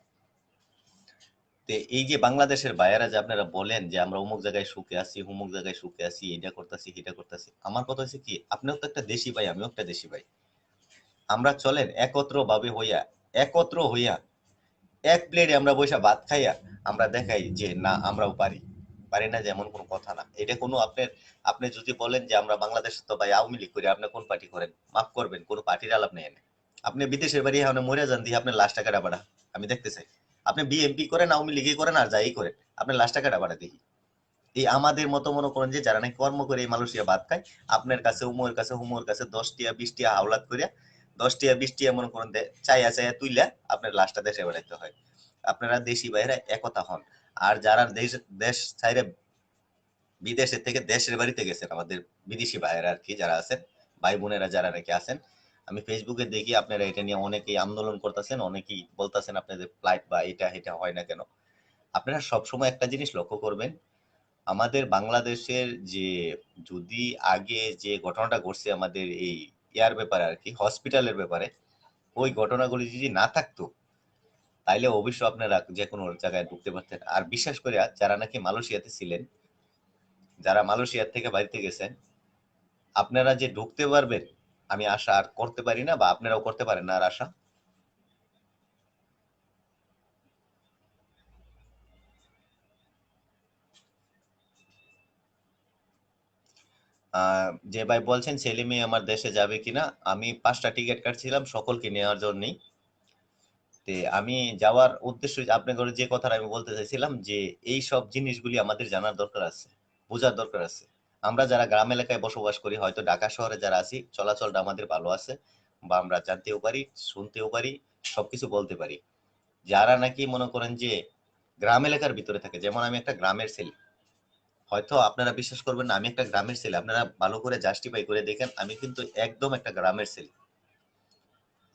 তো এই যে বাংলাদেশের ভাইয়েরা যে আপনারা বলেন যে আমরা অমুক জায়গায় সুখে আছি, অমুক জায়গায় সুখে আছি, এটা করতেছি এটা করতেছি, আমার কথা হচ্ছে কি, আপনিও তো একটা দেশি ভাই, আমিও একটা দেশি ভাই। আমরা চলেন একত্র হইয়া এক প্লেটে আমরা বসে ভাত খাইয়া আমরা দেখাই যে না আমরাও পারি। পারি না যে এমন কোনো কথা না। এটা কোনো আপনি যদি বলেন যে আমরা বাংলাদেশে তো ভাই আওয়ামী লীগ করি, আপনি কোন পার্টি করেন, মাফ করবেন, কোনো পার্টির আলাপ নেই না। আপনি বিদেশের বাড়ি এখন মরে যান দিয়ে আপনার লাশ টাকাটা বাড়া আমি দেখতে চাই। আপনি বিএমপি করেন, আওয়ামী লীগে করেন, আর যাই করেন, আপনার লাশ টাকাটা বাড়া দেখি। এই আমাদের মতো মনে করেন যে যারা নাকি কর্ম করে এই মালয়েশিয়া ভাত খায়, আপনার কাছে উমর কাছে হুমোর কাছে 10 টিয়া 20 টিয়া হাওলাত করিয়া 10 টিয়া 20 টিয়া মনে করেন চাইয়া চাইয়া তুইলা আপনার লাশটা দেশে বেড়াইতে হয়। আপনারা দেশি বাইরে একতা হন। আর যারা দেশ দেশ ছাইরে বিদেশের থেকে দেশের বাড়িতে গেছেন, আমাদের বিদেশি ভাইয়েরা আর কি যারা আছেন, ভাই বোনেরা যারা নাকি আছেন, আমি ফেসবুকে দেখি আপনারা এটা নিয়ে অনেকেই আন্দোলন করতেছেন, অনেকেই বলতেছেন আপনাদের ফ্লাইট বা এটা এটা হয় না কেন। আপনারা সবসময় একটা জিনিস লক্ষ্য করবেন, আমাদের বাংলাদেশের যে যদি আগে যে ঘটনাটা ঘটছে আমাদের এই ইয়ার ব্যাপারে আর কি, হসপিটালের ব্যাপারে, ওই ঘটনাগুলি যদি না থাকতো তাইলে অবশ্য আপনারা যে কোনো জায়গায় ঢুকতে পারতেন। আর বিশেষ করে যারা নাকি মালয়েশিয়াতে ছিলেন, যারা মালয়েশিয়া থেকে বাড়িতে গেছেন, আপনারা যে ঢুকতে পারবেন আমি আশা আর করতে পারি না, বা আপনারাও করতে পারেন না আর আশা। যে ভাই বলছেন ছেলে মেয়ে আমার দেশে যাবে কিনা, আমি 5টা টিকিট কাটছিলাম সকলকে নেওয়ার জন্যই। আমি যাওয়ার উদ্দেশ্য আপনাদের যে কথাটা আমি বলতে চাইছিলাম যে এই সব জিনিসগুলি আমাদের জানার দরকার আছে, বোঝার দরকার আছে। আমরা যারা গ্রাম এলাকায় বসবাস করি, হয়তো ঢাকা শহরে যারা আছি, চলাচলটা আমাদের ভালো আছে, বা আমরা জানতেও পারি, শুনতেও পারি, সবকিছু বলতে পারি। যারা নাকি মনে করেন যে গ্রাম এলাকার ভিতরে থাকে, যেমন আমি একটা গ্রামের ছেলে, হয়তো আপনারা বিশ্বাস করবেন না আমি একটা গ্রামের ছেলে, আপনারা ভালো করে জাস্টিফাই করে দেখেন, আমি কিন্তু একদম একটা গ্রামের ছেলে।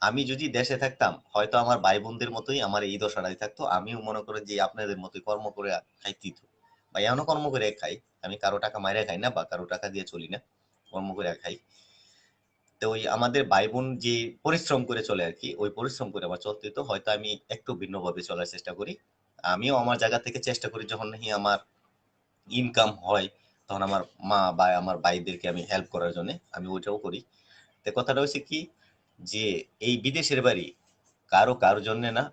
আমি যদি দেশে থাকতাম হয়তো আমার ভাই বোনদের মতোই আমার এই দশাটাই থাকতো, আমিও মনে করেন যে আপনাদের মতোই কর্ম করে খাইতে হতো, বা এমনও কর্ম করে খাই। আমি কারো টাকা মাইরা খাই না বা কারো টাকা দিয়ে চলি না, কর্ম করে খাই। তো ওই আমাদের ভাই বোন যে পরিশ্রম করে চলে আর কি, ওই পরিশ্রম করে আমার চলতে হতো, হয়তো আমি একটু ভিন্নভাবে চলার চেষ্টা করি। আমিও আমার জায়গা থেকে চেষ্টা করি যখন নাকি আমার ইনকাম হয় তখন আমার মা বা আমার ভাইদেরকে আমি হেল্প করার জন্য আমি ওইটাও করি। তো কথাটা হচ্ছে কি, যে এই বিদেশের বাড়ি কারোর জন্য না,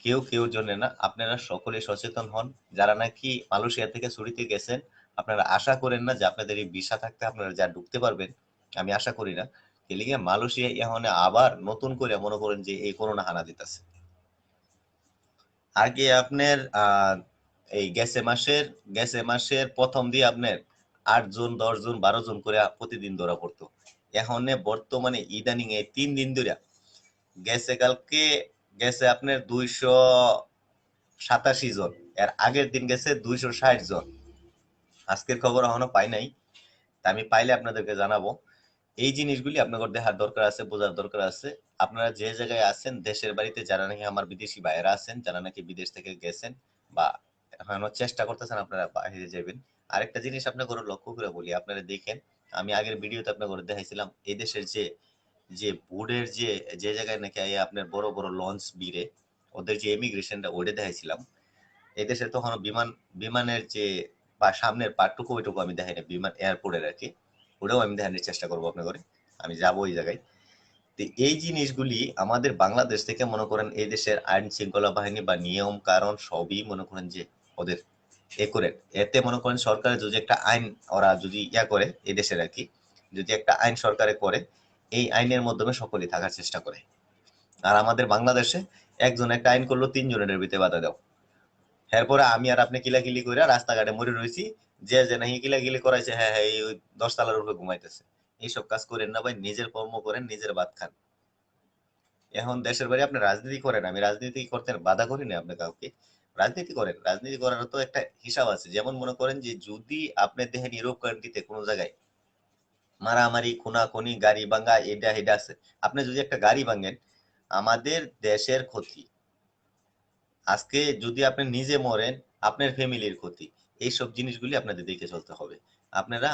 কেউর জন্য না। আপনারা সকলে সচেতন হন। যারা নাকি মালয়েশিয়া থেকে ছুটিতে গেছেন, আপনারা আশা করেন না যে আপনাদের এই ভিসা থাকতে আপনারা যা ঢুকতে পারবেন। আমি আশা করি না। এলিগে মালয়েশিয়া এখন আবার নতুন করে মনে করেন যে এই করোনা হানা দিতেছে। আগে আপনার এই গেছে মাসের প্রথম দিয়ে আপনার 8 জন 10 জন 12 জন করে প্রতিদিন ধরা পড়তো। এখন বর্তমানে ইদানিং এই 3 দিন ধরে কালকে গেছে আপনার 287 জন, এর আগের দিন গেছে 260 জন। আজকের খবর এখনো পাই নাই, তা আমি পাইলে আপনাদেরকে জানাবো। এই জিনিসগুলি আপনাদের দেখার দরকার আছে, বোঝার দরকার আছে। আপনারা যে জায়গায় আছেন, দেশের বাড়িতে যারা নাকি আমার বিদেশি ভাইয়েরা আছেন, যারা নাকি বিদেশ থেকে গেছেন বা এখনো চেষ্টা করতেছেন আপনারা বাইরে যাবেন, আরেকটা জিনিস আপনাকে লক্ষ্য করে বলি, আপনারা দেখেন, আমি আগের ভিডিওতে আপনাকে দেখাইছিলাম এই দেশের যে যে বোর্ডের যে যে জায়গায় নাকি আপনার বড় বড় লঞ্চ বিরে ওদের যে ইমিগ্রেশনটা ওইটা দেখাইছিলাম। এই দেশে তখন বিমানের যে বা সামনের পার্টটুকু ওইটুকু আমি দেখাই না, বিমান এয়ারপোর্টের আর কি, ওটাও আমি দেখানোর চেষ্টা করবো আপনার করে, আমি যাবো ওই জায়গায়। তো এই জিনিসগুলি আমাদের বাংলাদেশ থেকে মনে করেন এই দেশের আইন শৃঙ্খলা বাহিনী বা নিয়ম কারণ সবই মনে করেন যে ওদের এ করে, এতে মনে করেন সরকারের যদি একটা আইন ওরা যদি করে এই দেশের আর কি, যদি একটা আইন সরকারে করে, এই আইনের মাধ্যমে সকলেই থাকার চেষ্টা করে। আর আমাদের বাংলাদেশে একজন একটা আইন করলো, 3 জনের ভিতরে বাধা দাও, এরপরে আমি আর আপনি কিলাকিলি করে রাস্তাঘাটে মরে রয়েছি, যে যে নাকি কিলাকিলি করাইছে হ্যাঁ হ্যাঁ এই 10 তলার উপরে ঘুমাইতেছে। এইসব কাজ করেন না ভাই, নিজের কর্ম করেন, নিজের ভাত খান। এখন দেশের বাড়ি আপনি রাজনীতি করেন, আমি রাজনীতি করতে বাধা করি না আপনি কাউকে, রাজনীতি করেন, রাজনীতি করার তো একটা হিসাব আছে। যেমন মনে করেন যে যদি আপনি দেখেন ইউরোপ কান্ট্রিতে কোনো জায়গায় মারামারি খুনাখুনি গাড়ি ভাঙ্গা এটা এটা আছে, আপনি যদি একটা গাড়ি ভাঙেন আমাদের দেশের ক্ষতি, আজকে যদি আপনি নিজে মরেন আপনার ফ্যামিলির ক্ষতি। এইসব জিনিসগুলি আপনাদের দেখে চলতে হবে। আপনারা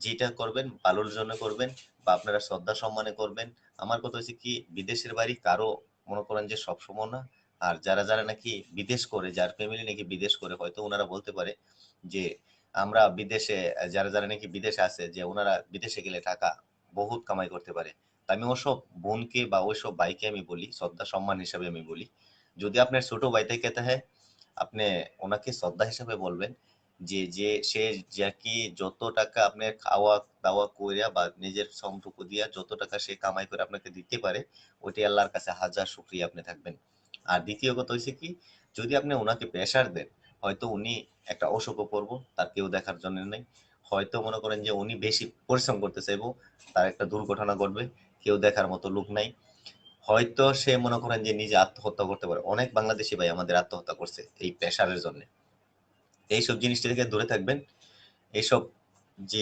যেটা করবেন ভালোর জন্য করবেন বা আপনারা শ্রদ্ধা সম্মানে করবেন। আমার কথা হচ্ছে কি, বিদেশের বাড়ি কারো মনে করেন যে সবসময় না। আর যারা যারা নাকি বিদেশ করে, যার ফ্যামিলি নাকি বিদেশ করে, হয়তো ওনারা বলতে পারে যে আমরা বিদেশে, যারা যারা নাকি বিদেশে আছে যে ওনারা বিদেশে গেলে টাকা বহুত কামাই করতে পারে। তা আমি ওসব বোনকে বা ওইসব ভাইকে আমি বলি, শ্রদ্ধা সম্মান হিসাবে আমি বলি, যদি আপনার ছোট ভাই থেকে থাকে আপনি ওনাকে শ্রদ্ধা হিসাবে বলবেন যে যে সে যা কি যত টাকা আপনার খাওয়া দাওয়া কইরা বা নিজের শ্রমটুকু দিয়া যত টাকা সে কামাই করে আপনাকে দিতে পারে, ওইটি আল্লাহর কাছে হাজার শুকরিয়া আপনি থাকবেন। আর দ্বিতীয় কথা হচ্ছে কি, যদি আপনি ওনাকে প্রেশার দেন, হয়তো উনি একটা অসুখও পড়বো, তার কেউ দেখার জন্য নেই, হয়তো মনে করেন যে উনি বেশি পরিশ্রম করতে চাইবো, তার একটা দুর্ঘটনা ঘটবে, কেউ দেখার মতো লোক নাই, হয়তো সে মনে করেন যে নিজে আত্মহত্যা করতে পারে। অনেক বাংলাদেশি ভাই আমাদের আত্মহত্যা করছে এই প্রেশারের জন্য। এইসব জিনিসটা থেকে দূরে থাকবেন। এইসব যে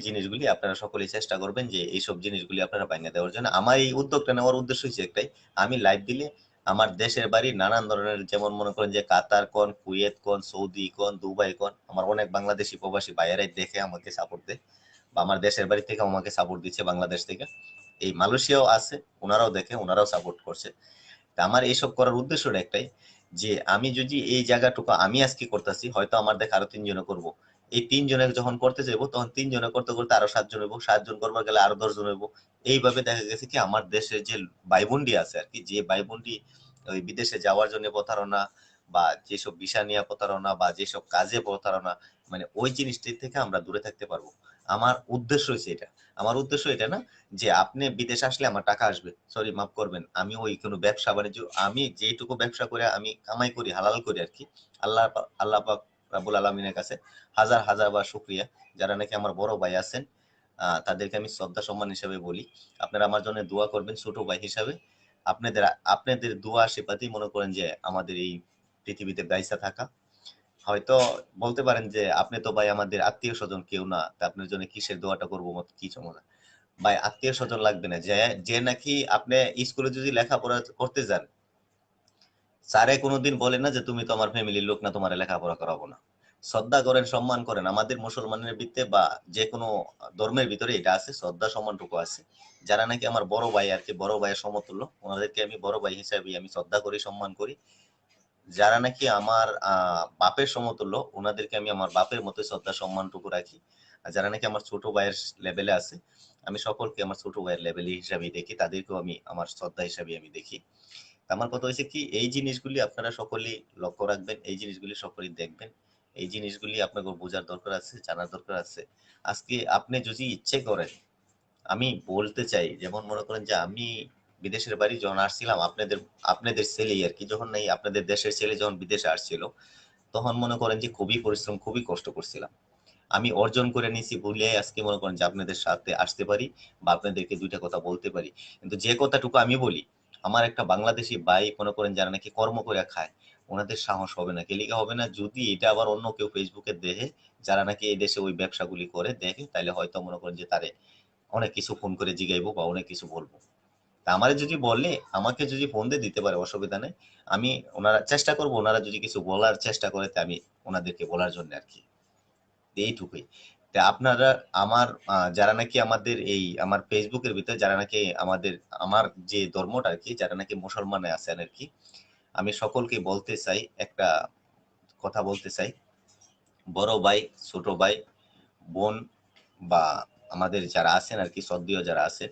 জিনিসগুলি আপনারা সকলেই চেষ্টা করবেন যে এইসব জিনিসগুলি আপনারা ভাঙিয়ে দেওয়ার জন্য। আমার এই উদ্যোগটা নেওয়ার উদ্দেশ্য হচ্ছে একটাই, আমি লাইভ দিলে আমার দেশের বাড়ি নানান ধরনের, যেমন মনে করেন যে কাতার কোন, কুয়েত কোন, সৌদি কোন, দুবাই কোন, আমার অনেক বাংলাদেশি প্রবাসী ভাইয়েরাই দেখে আমাকে সাপোর্ট দেয় বা আমার দেশের বাড়ি থেকে আমাকে সাপোর্ট দিচ্ছে বাংলাদেশ থেকে। এই মালয়েশিয়াও আছে, ওনারাও দেখে, ওনারাও সাপোর্ট করছে। তা আমার এইসব করার উদ্দেশ্যটা একটাই, যে আমি যদি এই জায়গাটুকু আমি আজকে করতেছি, হয়তো আমার দেখে আরো 3 জনে করবো, এই 3 জনে যখন করতে যাবো তখন 3 জনে করতে করতে আরো 7 জন হইব, 7 জন করবার গেলে আরো 10 জন হইব। এইভাবে দেখা গেছে কি আমার দেশের যে ভাই বোনটি আছে আর কি, যে ভাই বোনটি ওই বিদেশে যাওয়ার জন্য প্রতারণা বা যেসব ভিসা নিয়ে প্রতারণা বা যেসব কাজে প্রতারণা, মানে ওই জিনিসটি থেকে আমরা দূরে থাকতে পারবো। আমার উদ্দেশ্য হচ্ছে এটা। আমার উদ্দেশ্য এটা না যে আপনি বিদেশ আসলে আমার টাকা আসবে, সরি মাফ করবেন, আমি ওই কোনো ব্যবসা বাণিজ্য, আমি যেটুকু ব্যবসা করে আমি কামাই করি হালাল করি আর কি, আল্লাহ পাক রাব্বুল আলামিনের কাছে হাজার হাজার বার শুকরিয়া। যারা নাকি আমার বড় ভাই আছেন তাদেরকে আমি শ্রদ্ধা সম্মান হিসেবে বলি, আপনারা আমার জন্য দোয়া করবেন ছোট ভাই হিসাবে। আপনাদের আপনাদের দোয়া আশীর্বাদই মনে করেন যে আমাদের এই পৃথিবীতে বাইসা থাকা। হয়তো বলতে পারেন যে আপনি তো ভাই আমাদের আত্মীয় স্বজন কেউ না, তা আপনার জন্য কিসের দোয়াটা করবো, মত কি চমৎকার ভাই, আত্মীয় স্বজন লাগবে না, যে যে নাকি আপনি স্কুলে যদি লেখাপড়া করতে যান, স্যারে কোনোদিন বলে না যে তুমি তো আমার ফ্যামিলির লোক না, তোমার লেখাপড়া করাবো না। শ্রদ্ধা করেন, সম্মান করেন, আমাদের মুসলমানের ভিতরে বা যে কোনো ধর্মের ভিতরে এটা আছে, শ্রদ্ধা সম্মানটুকু আছে। যারা নাকি আমার বড় ভাই আর কি, বড় ভাইয়ের সমতুল্য, ওনাদেরকে আমি বড় ভাই হিসাবে আমি শ্রদ্ধা করি, সম্মান করি। যারা নাকি আমার বাপের সমতুল্য, ওনাদেরকে আমি আমার বাপের মতো শ্রদ্ধা সম্মানটুকু রাখি। আর যারা নাকি আমার ছোট ভাইয়ের লেভেলে আছে, আমি সকলকে আমার ছোট ভাইয়ের লেভেল হিসাবেই দেখি, তাদেরকেও আমি আমার শ্রদ্ধা হিসাবে আমি দেখি। আমার কথা হচ্ছে কি, এই জিনিসগুলি আপনারা সকলেই লক্ষ্য রাখবেন, এই জিনিসগুলি সকলেই দেখবেন, এই জিনিসগুলি আপনাকে বোঝার দরকার আছে, জানার দরকার আছে। আজকে আপনি যদি ইচ্ছে করেন, আমি বলতে চাই, যেমন মনে করেন যে আমি বিদেশের বাড়ি যখন আসছিলাম, আপনাদের ছেলেই আর কি, যখন এই আপনাদের দেশের ছেলে যখন বিদেশে আসছিল, তখন মনে করেন যে খুবই পরিশ্রম, খুবই কষ্ট করছিলাম। আমি অর্জন করে নিয়েছি বলে আজকে মনে করেন যে আপনাদের সাথে আসতে পারি বা আপনাদেরকে দুইটা কথা বলতে পারি। কিন্তু যে কথাটুকু আমি বলি, আমার একটা বাংলাদেশি ভাই মনে করেন যারা নাকি কর্ম করে খায়, ওনাদের সাহস হবে না, কেলিকা হবে না, যদি এটা আবার অন্য কেউ ফেসবুকে দেখে, যারা নাকি এই দেশে ওই ব্যবসাগুলি করে দেখে, তাহলে হয়তো মনে করেন যে তারে অনেক কিছু ফোন করে জিগাইবো বা অনেক কিছু বলবো। তা আমারে যদি বলে, আমাকে যদি ফোন দিয়ে দিতে পারে, অসুবিধা নেই। আমি ওনারা চেষ্টা করবো, ওনারা যদি কিছু বলার চেষ্টা করে, তা আমি ওনাদেরকে বলার জন্য আর কি, এইটুকুই। তা আপনারা আমার যারা নাকি আমাদের এই আমার ফেসবুকের ভিতরে যারা নাকি আমার যে ধর্মটা আর কি, যারা নাকি মুসলমানে আছেন আর কি, আমি সকলকে বলতে চাই, একটা কথা বলতে চাই। বড় ভাই, ছোট ভাই, বোন বা আমাদের যারা আছেন আর কি, শ্রদ্ধেয় যারা আছেন,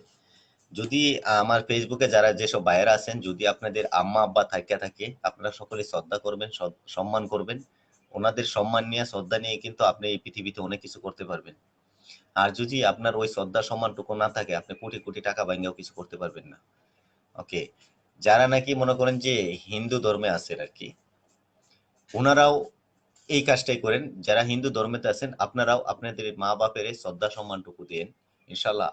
যদি আমার ফেসবুকে যারা যেসব ভাইয়েরা আছেন, যদি আপনাদের আম্মা আব্বা থাকিয়া থাকে, আপনারা সকলে শ্রদ্ধা করবেন, সম্মান করবেন। ওনাদের সম্মান নিয়ে, শ্রদ্ধা নিয়ে কিন্তু আপনি এই পৃথিবীতে অনেক কিছু করতে পারবেন। আর যদি আপনার ওই শ্রদ্ধা সম্মানটুকু না থাকে, আপনি কোটি কোটি টাকা ভাঙ্গেও কিছু করতে পারবেন না। ওকে, যারা নাকি মনে করেন যে হিন্দু ধর্মে আছেন আর কি, ওনারাও এই কাজটাই করেন। যারা হিন্দু ধর্মেতে আছেন, আপনারাও আপনাদের মা বাপের শ্রদ্ধা সম্মানটুকু দেন। ইনশাল্লাহ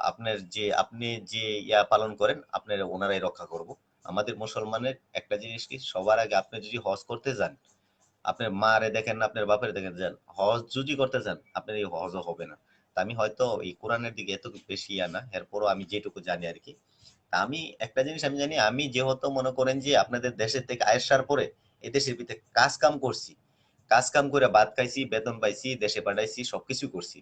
আপনি যে ইয়া পালন করেন, আপনারা ওনারাই রক্ষা করব। আমাদের মুসলমানের একটা জিনিস কি, সবার আগে আপনি যদি হজ করতে যান, আপনার মারে দেখেন না, আপনার বাপের দেখেন, যান হজ যদি করতে যান, আপনার এই হজও হবে না। তা আমি হয়তো এই কোরআনের দিকে এত বেশি ইয়া না, এরপরও আমি যেটুকু জানি আর কি। তা আমি একটা জিনিস আমি জানি, আমি যেহেতু মনে করেন যে আপনাদের দেশের থেকে আসার পরে এই দেশের ভিতরে কাজ কাম করছি, কাজ কাম করে ভাত খাইছি, বেতন পাইছি, দেশে পাঠাইছি, সবকিছু করছি।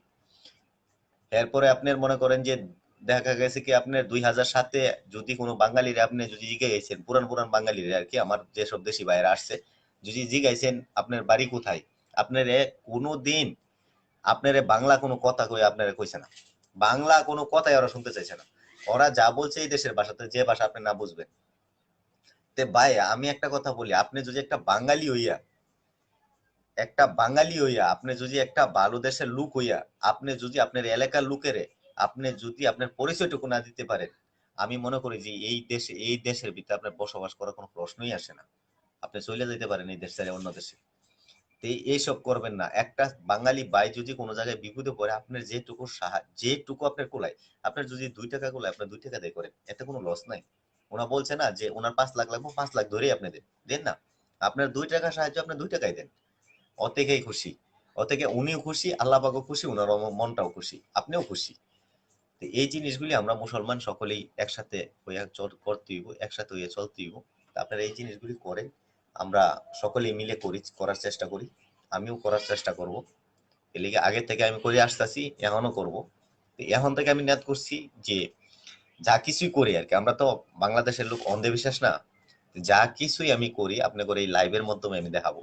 এরপরে আপনার মনে করেন যে দেখা গেছে কি, আপনার 2007-এ যদি কোনো বাঙালিরে আপনি যদি জিজ্ঞে গেছেন, পুরান পুরান বাঙালিরে আর কি, আমার যেসব দেশি বাইরে আসছে, যদি জিজ্ঞাইছেন আপনার বাড়ি কোথায়, আপনারে কোনো দিন আপনারে বাংলা কোনো কথা কই আপনারে কইছে না। বাংলা কোনো কথাই ওরা শুনতে চাইছে না। ওরা যা বলছে এই দেশের ভাষাতে, যে ভাষা আপনি না বুঝবেন। তে ভাই, আমি একটা কথা বলি, আপনি যদি একটা বাঙালি হইয়া আপনি যদি একটা ভালো দেশের লোক হইয়া, আপনি যদি আপনার এলাকার লোকেরে আপনি যদি আপনার পরিচয়টুকু না দিতে পারেন, আমি মনে করি যে এই দেশের ভিতরে আপনার বসবাস করার কোনো প্রশ্নই আসে না। আপনি চলে যেতে পারেন এই দেশ ছেড়ে অন্য দেশে। তো এইসব করবেন না। একটা বাঙালি ভাই যদি কোনো জায়গায় বিপদে পড়ে, আপনার যেটুকু আপনার কোলায়, আপনার যদি 2 টাকা কোলায়, আপনার 2 টাকা দিয়ে করেন, এতে কোনো লস নাই। ওনা বলছে না যে ওনার 5 লাখ লাগবে, 5 লাখ ধরেই আপনি দেন না। আপনার 2 টাকা সাহায্য, আপনার 2 টাকাই দেন। ও থেকেই খুশি, ও থেকে উনিও খুশি, আল্লাহ পাকও খুশি, উনার মনটাও খুশি, আপনিও খুশি। তো এই জিনিসগুলি আমরা মুসলমান সকলেই একসাথে হইয়া করতে হইব, একসাথে হইয়া চলতে হইব। তা আপনারা এই জিনিসগুলি করেন, আমরা সকলেই মিলে করার চেষ্টা করি। আমিও করার চেষ্টা করব। এর লিগে আগে থেকে আমি করে আসতেছি, এখনো করব। তো এখন থেকে আমি নিয়ত করছি যে যা কিছুই করি আর কি, আমরা তো বাংলাদেশের লোক, অন্ধে বিশ্বাস না। যা কিছুই আমি করি আপনাদের এই লাইভের মাধ্যমে আমি দেখাবো।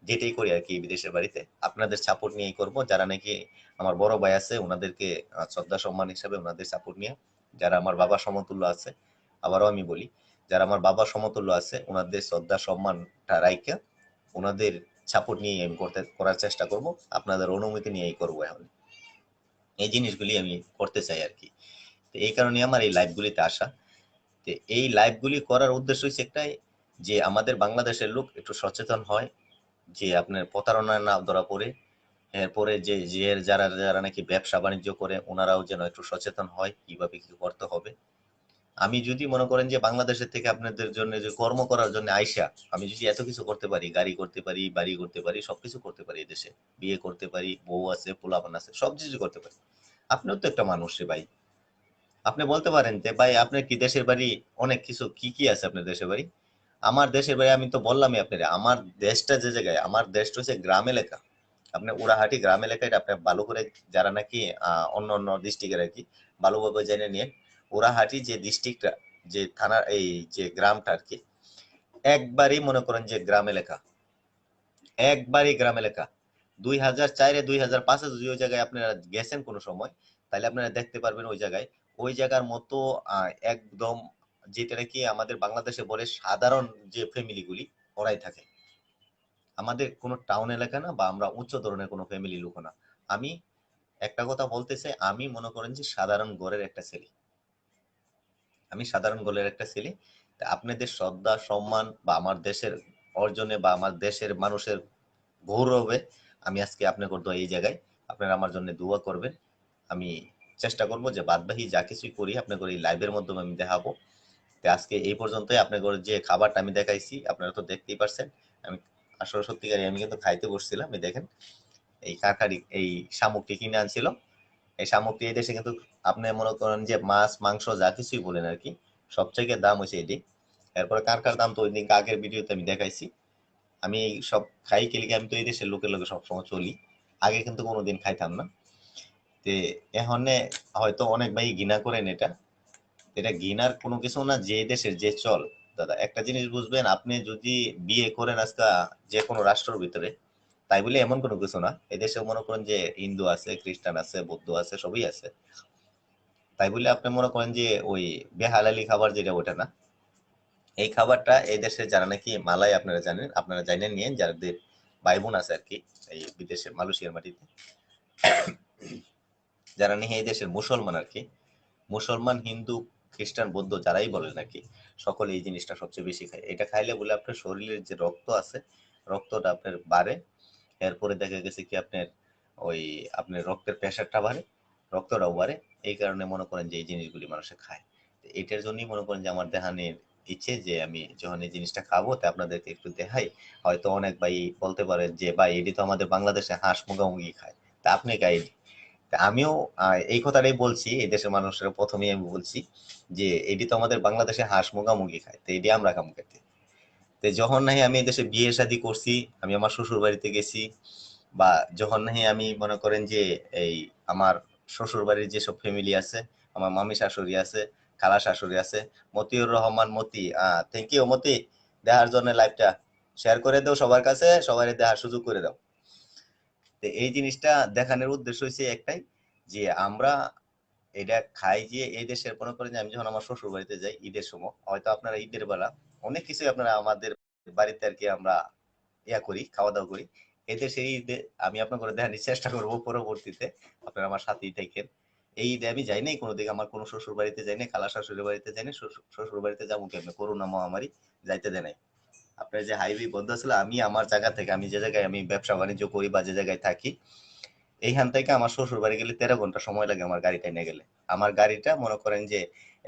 যেটাই করি আর কি বিদেশের বাড়িতে, আপনাদের সাপোর্ট নিয়েই করব। যারা নাকি আমার বড় ভাই আছে, ওনাদেরকে শ্রদ্ধা সম্মান হিসাবে ওনাদের সাপোর্ট নিয়ে, যারা আমার বাবা সমতুল্য আছে, আবারও আমি বলি, যারা আমার বাবা সমতুল্য আছে, ওনাদের শ্রদ্ধা সম্মানটা রাইখা ওনাদের সাপোর্ট নিয়ে আমি করার চেষ্টা করব। আপনাদের অনুমতি নিয়েই করব। এখন এই জিনিসগুলি আমি করতে চাই আর কি। তো এই কারণে আমার এই লাইভগুলিতে আসা। তো এই লাইভগুলি করার উদ্দেশ্য হচ্ছে একটাই, যে আমাদের বাংলাদেশের লোক একটু সচেতন হয়, যে আপনার প্রতারণা না ধরা পড়ে। এরপরে যে যারা যারা নাকি ব্যবসা বাণিজ্য করে, ওনারাও যেন একটু সচেতন হয় কিভাবে কি করতে হবে। আমি যদি মনে করেন যে বাংলাদেশের থেকে আপনাদের জন্য যে কর্ম করার জন্য আইসা, আমি যদি এত কিছু করতে পারি, গাড়ি করতে পারি, বাড়ি করতে পারি, সবকিছু করতে পারি, দেশে বিয়ে করতে পারি, বউ আছে, পোলাপান আছে, সব কিছু করতে পারি, আপনিও তো একটা মানুষ রে ভাই। আপনি বলতে পারেন যে ভাই আপনার কি দেশের বাড়ি, অনেক কিছু কি কি আছে আপনার দেশের বাড়ি। আমার দেশের বাড়ি আমি তো বললামই আপনার, আমার দেশটা যে জায়গায়, আমার দেশটা হচ্ছে গ্রাম এলাকা। আপনার উড়াহাটি গ্রাম এলাকায়, আপনি ভালো করে যারা নাকি অন্য অন্য ডিস্ট্রিক্টের আর কি, ভালোভাবে জেনে নিন। উড়াহাটি যে ডিস্ট্রিক্টটা, যে থানা, এই যে গ্রামটা আর কি, একবারই মনে করেন যে গ্রাম এলাকা, একবারই গ্রাম এলাকা। 2004-এ 2005-এ যদি ওই জায়গায় আপনারা গেছেন কোনো সময়, তাহলে আপনারা দেখতে পারবেন ওই জায়গায়, ওই জায়গার মতো একদম, যেটা নাকি আমাদের বাংলাদেশে বলে সাধারণ যে ফ্যামিলিগুলি, ওরাই থাকে। আমাদের কোনো টাউন এলাকা না, বা আমরা উচ্চ ধরনের কোনো ফ্যামিলি লোক না। আমি একটা কথা বলতেছে, আমি মনে করেন যে সাধারণ ঘরের একটা ছেলে, আমি সাধারণ ঘরের একটা ছেলে। তা আপনাদের শ্রদ্ধা সম্মান বা আমার দেশের অর্জনে বা আমার দেশের মানুষের গৌরবে আমি আজকে আপনাকে এই জায়গায় আপনারা আমার জন্য দোয়া করবেন। আমি চেষ্টা করব যে বাদবাকি যা কিছুই করি আপনাদের এই লাইভের মাধ্যমে আমি দেখাবো। তো আজকে এই পর্যন্তই। আপনাদের যে খাবারটা আমি দেখাইছি আপনারা তো দেখতেই পারছেন। আমি আসলে সত্যিকারই আমি কিন্তু খাইতে বসছিলাম। এই দেখেন এই কাকারি এই শামুকটি কিনে আনছিল। এই শামুকটি এই দেশে কিন্তু আপনি মনে করেন যে মাছ মাংস যা কিছুই বলেন আর কি, সবচেয়ে দাম হয়েছে এটি। এরপরে কার কার দাম তো ওই দিন আগের ভিডিওতে আমি দেখাইছি। আমি এই সব খাই কেলিকে, আমি তো এই দেশের লোকের লোকে সবসময় চলি। আগে কিন্তু কোনোদিন খাইতাম না। তে এখন হয়তো অনেক ভাই ঘৃণা করেন এটা, এটা ঘৃণার কোনো কিছু না। যে দেশের যে চল দাদা, একটা জিনিস বুঝবেন, আপনি যদি বিয়ে করেন আজকে যে কোনো রাষ্ট্রের ভিতরে, তাই বলে এমন কোনো কিছু না। এদেশে মনে করেন যে হিন্দু আছে, খ্রিস্টান আছে, বৌদ্ধ আছে, সবই আছে। তাই বলে আপনি মনে করেন যে ওই বেহালালি খাবার যেটা ওটা না। এই খাবারটা এই দেশে যারা নাকি মালাই, আপনারা জানেন, আপনারা জানেন নিয়ে যাদের ভাই বোন আছে আর কি এই বিদেশে মালয়েশিয়ার মাটিতে, যারা নাকি এই দেশের মুসলমান আর কি, মুসলমান হিন্দু খ্রিস্টান বৌদ্ধ যারাই বলেন নাকি, সকলে এই জিনিসটা সবচেয়ে বেশি খায়। এটা খাইলে বলে আপনার শরীরের যে রক্ত আছে, রক্তটা আপনার বাড়ে। এরপরে দেখা গেছে কি আপনার ওই আপনার রক্তের প্রেশারটা বাড়ে, রক্তটাও বাড়ে। এই কারণে মনে করেন যে এই জিনিসগুলি মানুষে খায়। এটার জন্যই মনে করেন যে আমার দেহানের ইচ্ছে যে আমি যখন এই জিনিসটা খাবো তা আপনাদেরকে একটু দেখাই। হয়তো অনেক ভাই বলতে পারেন যে ভাই এটি তো আমাদের বাংলাদেশে হাঁস মুরগি খায়, তা আপনি গাই। তা আমিও এই কথাটাই বলছি, এই দেশের মানুষের প্রথমেই আমি বলছি যে এটি তো আমাদের বাংলাদেশে হাঁস মুরগি খায়, তো এটি আমরা খামু খেতে। তো যখন নাহি আমি এই দেশে বিয়ে শাদী করছি, আমি আমার শ্বশুর বাড়িতে গেছি, বা যখন নাহি আমি মনে করেন যে এই আমার শ্বশুর বাড়ির যেসব ফ্যামিলি আছে, আমার মামি শাশুড়ি আছে, খালা শাশুড়ি আছে, মতিউর রহমান মতি, থ্যাংক ইউ মতি, দেখার জন্য লাইভটা শেয়ার করে দাও সবার কাছে, সবাই দেখার সুযোগ করে দাও। তো এই জিনিসটা দেখানোর উদ্দেশ্য হচ্ছে একটাই, যে আমরা এটা খাই যে এই দেশের মনে করেন যে আমি যখন আমার শ্বশুর বাড়িতে যাই ঈদের সময়, হয়তো আপনারা ঈদের বেলা অনেক কিছুই আপনারা আমাদের বাড়িতে আর কি আমরা করি, খাওয়া দাওয়া করি। এই দেশে ঈদে আমি আপনাকে দেখানোর চেষ্টা করবো পরবর্তীতে, আপনারা আমার সাথেই থাকেন। এই ঈদে আমি যাই নাই কোনো দিকে, আমার কোনো শ্বশুর বাড়িতে যাই নাই, খালা শাশুড়ির বাড়িতে যাই নাই, শ্বশুর বাড়িতে যাবো কেমন, করোনা মহামারী যাইতে দেয় নাই। আপনার যে হাইওয়ে বন্ধ ছিল, আমি আমার জায়গা থেকে, আমি যে জায়গায় আমি ব্যবসা বাণিজ্য করি বা যে জায়গায় থাকি, এইখান থেকে আমার শ্বশুর বাড়ি গেলে 13 ঘন্টা সময় লাগে আমার গাড়িটা নিয়ে গেলে। আমার গাড়িটা মনে করেন যে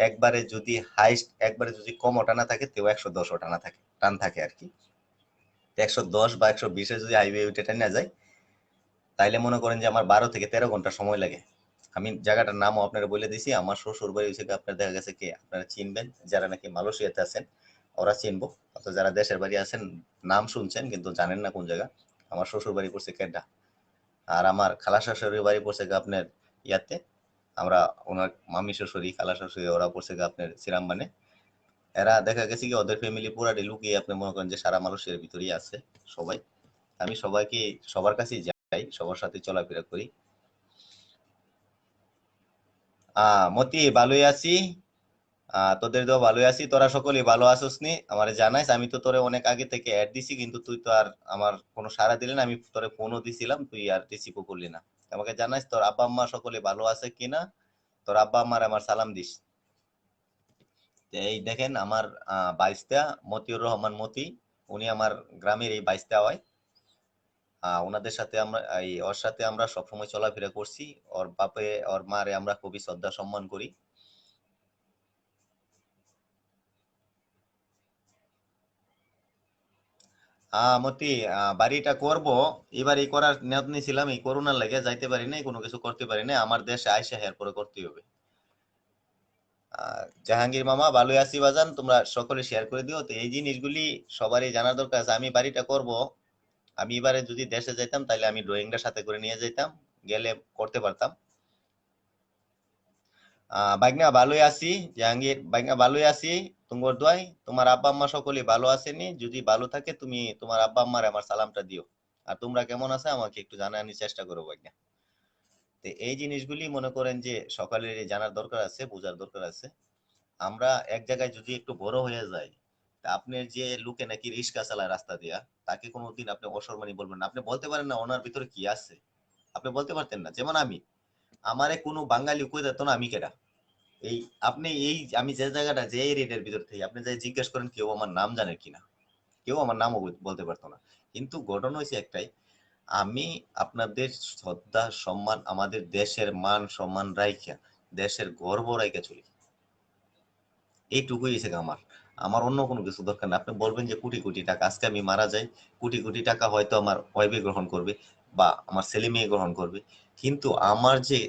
একবারে যদি হাইস্ট, একবারে যদি কম টানা থাকে তেও 110 টানা থাকে, টান থাকে আর কি। 110 বা 120-এ যদি হাইওয়ে উঠে টানা যায়, তাইলে মনে করেন যে আমার 12 থেকে 13 ঘন্টা সময় লাগে। আমি জায়গাটার নামও আপনারা বলে দিছি, আমার শ্বশুর বাড়ি হচ্ছে আপনার দেখা গেছে কি আপনারা চিনবেন, যারা নাকি মালয়েশিয়াতে আছেন ওরা চিনবো, অথবা যারা দেশের বাড়ি আছেন নাম শুনছেন কিন্তু জানেন না কোন জায়গা। আমার শ্বশুর বাড়ি পড়ছে কেডা, আর আমার খালা শাশুড়ির বাড়ি পড়ছে আপনার ইয়াতে, আমরা ওনার মামি শ্বশুরি খালা শাশুড়ি ওরা পড়ছে আপনার সিরামবানে। এরা দেখা গেছে কি ওদের ফ্যামিলি পুরাটি লুকিয়ে আপনি মনে করেন যে সারা মানুষের ভিতরেই আছে সবাই। আমি সবাইকে সবার কাছেই যাই, সবার সাথে চলাফেরা করি। মতি ভালোই আছি, তোদের তো ভালোই আছি, তোরা সকলেই ভালো আছোস নি আমার জানাইস। আমি তো তোরে অনেক আগে থেকে অ্যাড দিছি কিন্তু তুই তো আর আমার কোনো সাড়া দিলি না। আমি তোরে ফোনও দিছিলাম, তুই আর রিসিভও করলি না। আমাকে জানাইস তোর আব্বা আম্মা সকলে ভালো আছে কিনা, তোর আব্বা আম্মার আমার সালাম দিস। এই দেখেন আমার বাইস্তা মতিউর রহমান মতি, উনি আমার গ্রামের এই বাইস্তা হয়। ওনাদের সাথে আমরা ওর সাথে আমরা সবসময় চলাফেরা করছি। ওর বাপে ওর মারে আমরা খুবই শ্রদ্ধা সম্মান করি। মতি, বাড়িটা করব এবার, এই করার নিয়ত নিয়েছিলাম, এই করোনার লেগে যাইতে পারি নাই, কোনো কিছু করতে পারি নাই। আমার দেশে আইসা এরপরে করতে হবে। জাহাঙ্গীর মামা ভালোই আছি বাজান, তোমরা সকলে শেয়ার করে দিও। তো এই জিনিসগুলি সবারই জানার দরকার আছে। আমি বাড়িটা করব, আমি এবারে যদি দেশে যাইতাম তাহলে আমি ড্রয়িংটা সাথে করে নিয়ে যাইতাম, গেলে করতে পারতাম। বাইগনা ভালোই আছি, জাহাঙ্গীর বাইগনা ভালোই আছি, তোমার দোয়াই। তোমার আব্বা আম্মা সকলে ভালো আছেনি? যদি ভালো থাকে তুমি তোমার আব্বা আম্মার আমার সালামটা দিও। আর তোমরা কেমন আছে আমাকে একটু জানানোর চেষ্টা করো বাইগনা। তো এই জিনিসগুলি মনে করেন যে সকালের জানার দরকার আছে, বোঝার দরকার আছে। আমরা এক জায়গায় যদি একটু বড় হয়ে যাই, তা আপনার যে লোকে নাকি রিক্সা চালায় রাস্তা দিয়া, তাকে কোনোদিন আপনি অসম্মানী বলবেন না। আপনি বলতে পারেন না ওনার ভিতরে কি আছে, আপনি বলতে পারতেন না। যেমন আমি আমারে কোনো বাঙালি কই দিত না আমি কেডা। এই আপনি এই আমি যে জায়গাটা যে এরিয়াটার ভিতর থেকে আপনি যাই জিজ্ঞেস করেন কেউ আমার নাম জানে কিনা, কেউ আমার নামও বলতে পারতো না। কিন্তু ঘটনা হয়েছে একটাই, আমি আপনাদের শ্রদ্ধা সম্মান আমাদের দেশের মান সম্মান রাইখা দেশের গর্ব রাইখা চলি, এইটুকুই এসে আমার আমার অন্য কোনো কিছু দরকার না। আপনি বলবেন যে কোটি কোটি টাকা, আজকে আমি মারা যাই, কোটি কোটি টাকা হয়তো আমার ওয়াইফে গ্রহণ করবে বা আমার ছেলে মেয়ে গ্রহণ করবে, কিন্তু আমার যে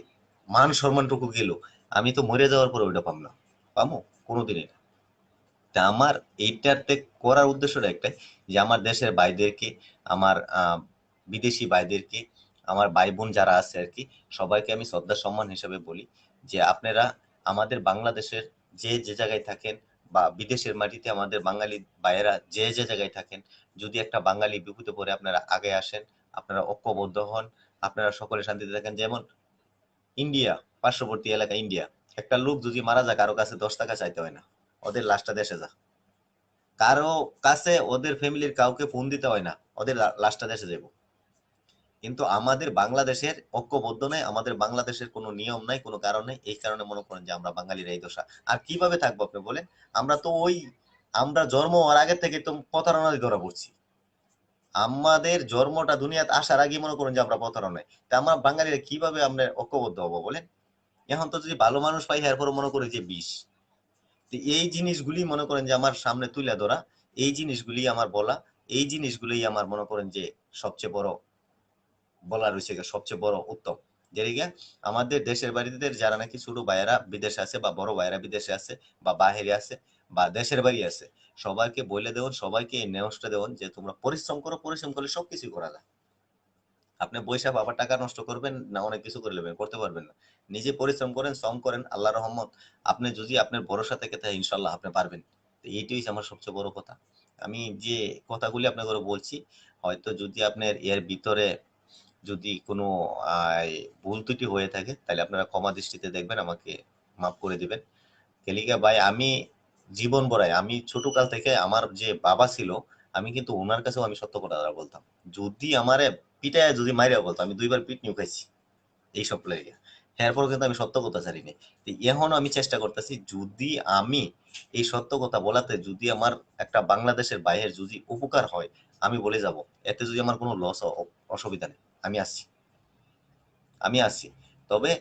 মান সম্মানটুকু গেল, আমি তো মরে যাওয়ার পরে ওইটা পাম না, পামো কোনোদিনই না। তা আমার এইটাতে করার উদ্দেশ্যটা একটাই, যে আমার দেশের ভাইদেরকে, আমার বিদেশি ভাইদেরকে, আমার ভাই বোন যারা আছে আর কি, সবাইকে আমি শ্রদ্ধা সম্মান হিসেবে বলি যে আপনারা আমাদের বাংলাদেশের যে যে জায়গায় থাকেন বা বিদেশের মাটিতে আমাদের বাঙালি ভাইয়েরা যে যে জায়গায় থাকেন, যদি একটা বাঙালি বিপদে পড়ে আপনারা আগে আসেন, আপনারা ঐক্যবদ্ধ হন, আপনারা সকলে শান্তিতে থাকেন। যেমন ইন্ডিয়া, পার্শ্ববর্তী এলাকা ইন্ডিয়া, একটা লোক যদি মারা যায় কারো কাছে 10 টাকা চাইতে হয় না, ওদের লাশটা দেশে যা, কারো কাছে ওদের ফ্যামিলির কাউকে ফোন দিতে হয় না, ওদের লাশটা দেশে যাবো। কিন্তু আমাদের বাংলাদেশের ঐক্যবদ্ধ নাই, আমাদের বাংলাদেশের কোনো নিয়ম নাই, কোনো কারণ নাই, এই কারণে মনে করেন যে আমরা বাঙালির এই দশা। আর কিভাবে থাকবো আপনি বলেন? আমরা তো ওই আমরা জন্ম হওয়ার আগে থেকে তো প্রতারণায় ধরা পড়ছি। আমাদের জন্মটা দুনিয়াতে আসার আগে মনে করেন যে আমরা প্রতারণায়, তা আমরা বাঙালিরা কিভাবে আমরা ঐক্যবদ্ধ হবো বলেন? এখন তো যদি ভালো মানুষ পাই এরপর মনে করি যে বিষ। তো এই জিনিসগুলি মনে করেন যে আমার সামনে তুলে ধরা, এই জিনিসগুলি আমার বলা, এই জিনিসগুলি আমার মনে করেন যে সবচেয়ে বড় বলা রয়েছে, সবচেয়ে বড় উত্তম। যেদিকে আমাদের দেশের বাড়িতে যারা নাকি ছোট ভাইয়েরা বিদেশে আছে বা বড় ভাইয়েরা বিদেশে আছে বা বাহিরে আছে বা দেশের বাড়ি আছে, সবাইকে বলে দেবেন, সবাইকে এই নেওসটা দেবেন যে তোমরা পরিশ্রম করো, পরিশ্রম করলে সবকিছু করা যায়। আপনি পয়সা আবার টাকা নষ্ট করবেন না, অনেক কিছু করে নেবেন, করতে পারবেন না। নিজে পরিশ্রম করেন, শ্রম করেন, আল্লাহ রহমত, আপনি যদি আপনার ভরসা থেকে থাকে ইনশাল্লাহ আপনি পারবেন। তো এইটাই আমার সবচেয়ে বড় কথা। আমি যে কথাগুলি আপনাকে বলছি, হয়তো যদি আপনার এর ভিতরে যদি কোনো ভুল ত্রুটি হয়ে থাকে তাহলে আপনারা ক্ষমা দৃষ্টিতে দেখবেন, আমাকে মাফ করে দিবেন। কেলিকা ভাই, আমি জীবন বড়াই, আমি ছোটকাল থেকে আমার যে বাবা ছিল, আমি কিন্তু ওনার কাছেও আমি সত্য কথা বলতাম। যদি আমারে পিটায় যদি মাইরা বলতো, আমি 2বার পিট নিউ খাইছি এইসব লাগে। এরপর কিন্তু আমি সত্য কথা ছাড়িনি। তো এখনো আমি চেষ্টা করতেছি, যদি আমি এই সত্য কথা বলাতে যদি আমার একটা বাংলাদেশের বাইরের যদি উপকার হয়, আমি বলে যাব, এতে যদি আমার কোনো লস অসুবিধা নেই, আমি আসছি, আমি আসছি। তবে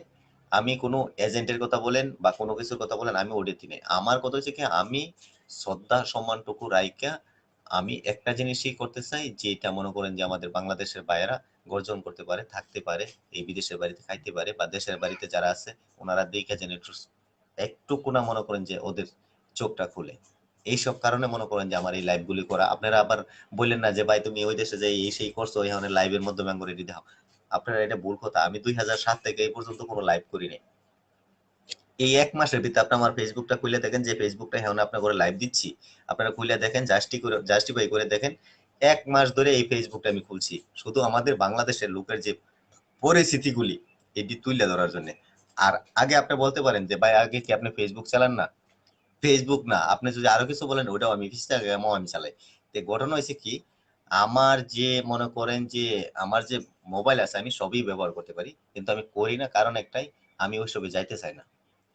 আমি কোনো এজেন্টের কথা বলেন বা কোনো কিছুর কথা বলেন, আমি ওডিতে নেই। আমার কথা হচ্ছে কি, আমি শ্রদ্ধা সম্মানটুকু রাইখা আমি একটা জিনিসই করতে চাই, যে এটা মনে করেন যে আমাদের বাংলাদেশের বাইরা গর্জন করতে পারে, থাকতে পারে, এই বিদেশের বাড়িতে খাইতে পারে, বা দেশের বাড়িতে যারা আছে ওনারা দেখে যেন একটু একটুকু না মনে করেন যে ওদের চোখটা খুলে। এইসব কারণে মনে করেন যে আমার এই লাইভগুলি করা। আপনারা আবার বললেন না যে ভাই তুমি ওই দেশে যাই এই সেই করছো, এখানে লাইভের মাধ্যমে করে রেডি দাও। আপনারা এটা ভুল কথা। আমি 2007 থেকে এই পর্যন্ত কোনো লাইভ করিনি। এই 1 মাসের ভিতরে আপনি আমার ফেসবুকটা খুলে দেখেন, যে ফেসবুকটা এখন আপনার করে লাইভ দিচ্ছি, আপনারা খুলে দেখেন, জাস্টিফাই করে দেখেন। 1 মাস ধরে এই ফেসবুকটা আমি খুলছি শুধু আমাদের বাংলাদেশের লোকের যে পরিস্থিতিগুলি এটি তুলে ধরার জন্য। আর আগে আপনি বলতে পারেন যে ভাই আগে কি আপনি ফেসবুক চালান না? ফেসবুক না, আপনি যদি আরো কিছু বলেন ওটাও আমি ইনস্টাগ্রামও আমি চালাই। তো ঘটনা হয়েছে কি, আমার যে মনে করেন যে আমার যে মোবাইল আছে আমি সবই ব্যবহার করতে পারি, কিন্তু আমি করি না কারণ একটাই, আমি ওইসবে যাইতে চাই না।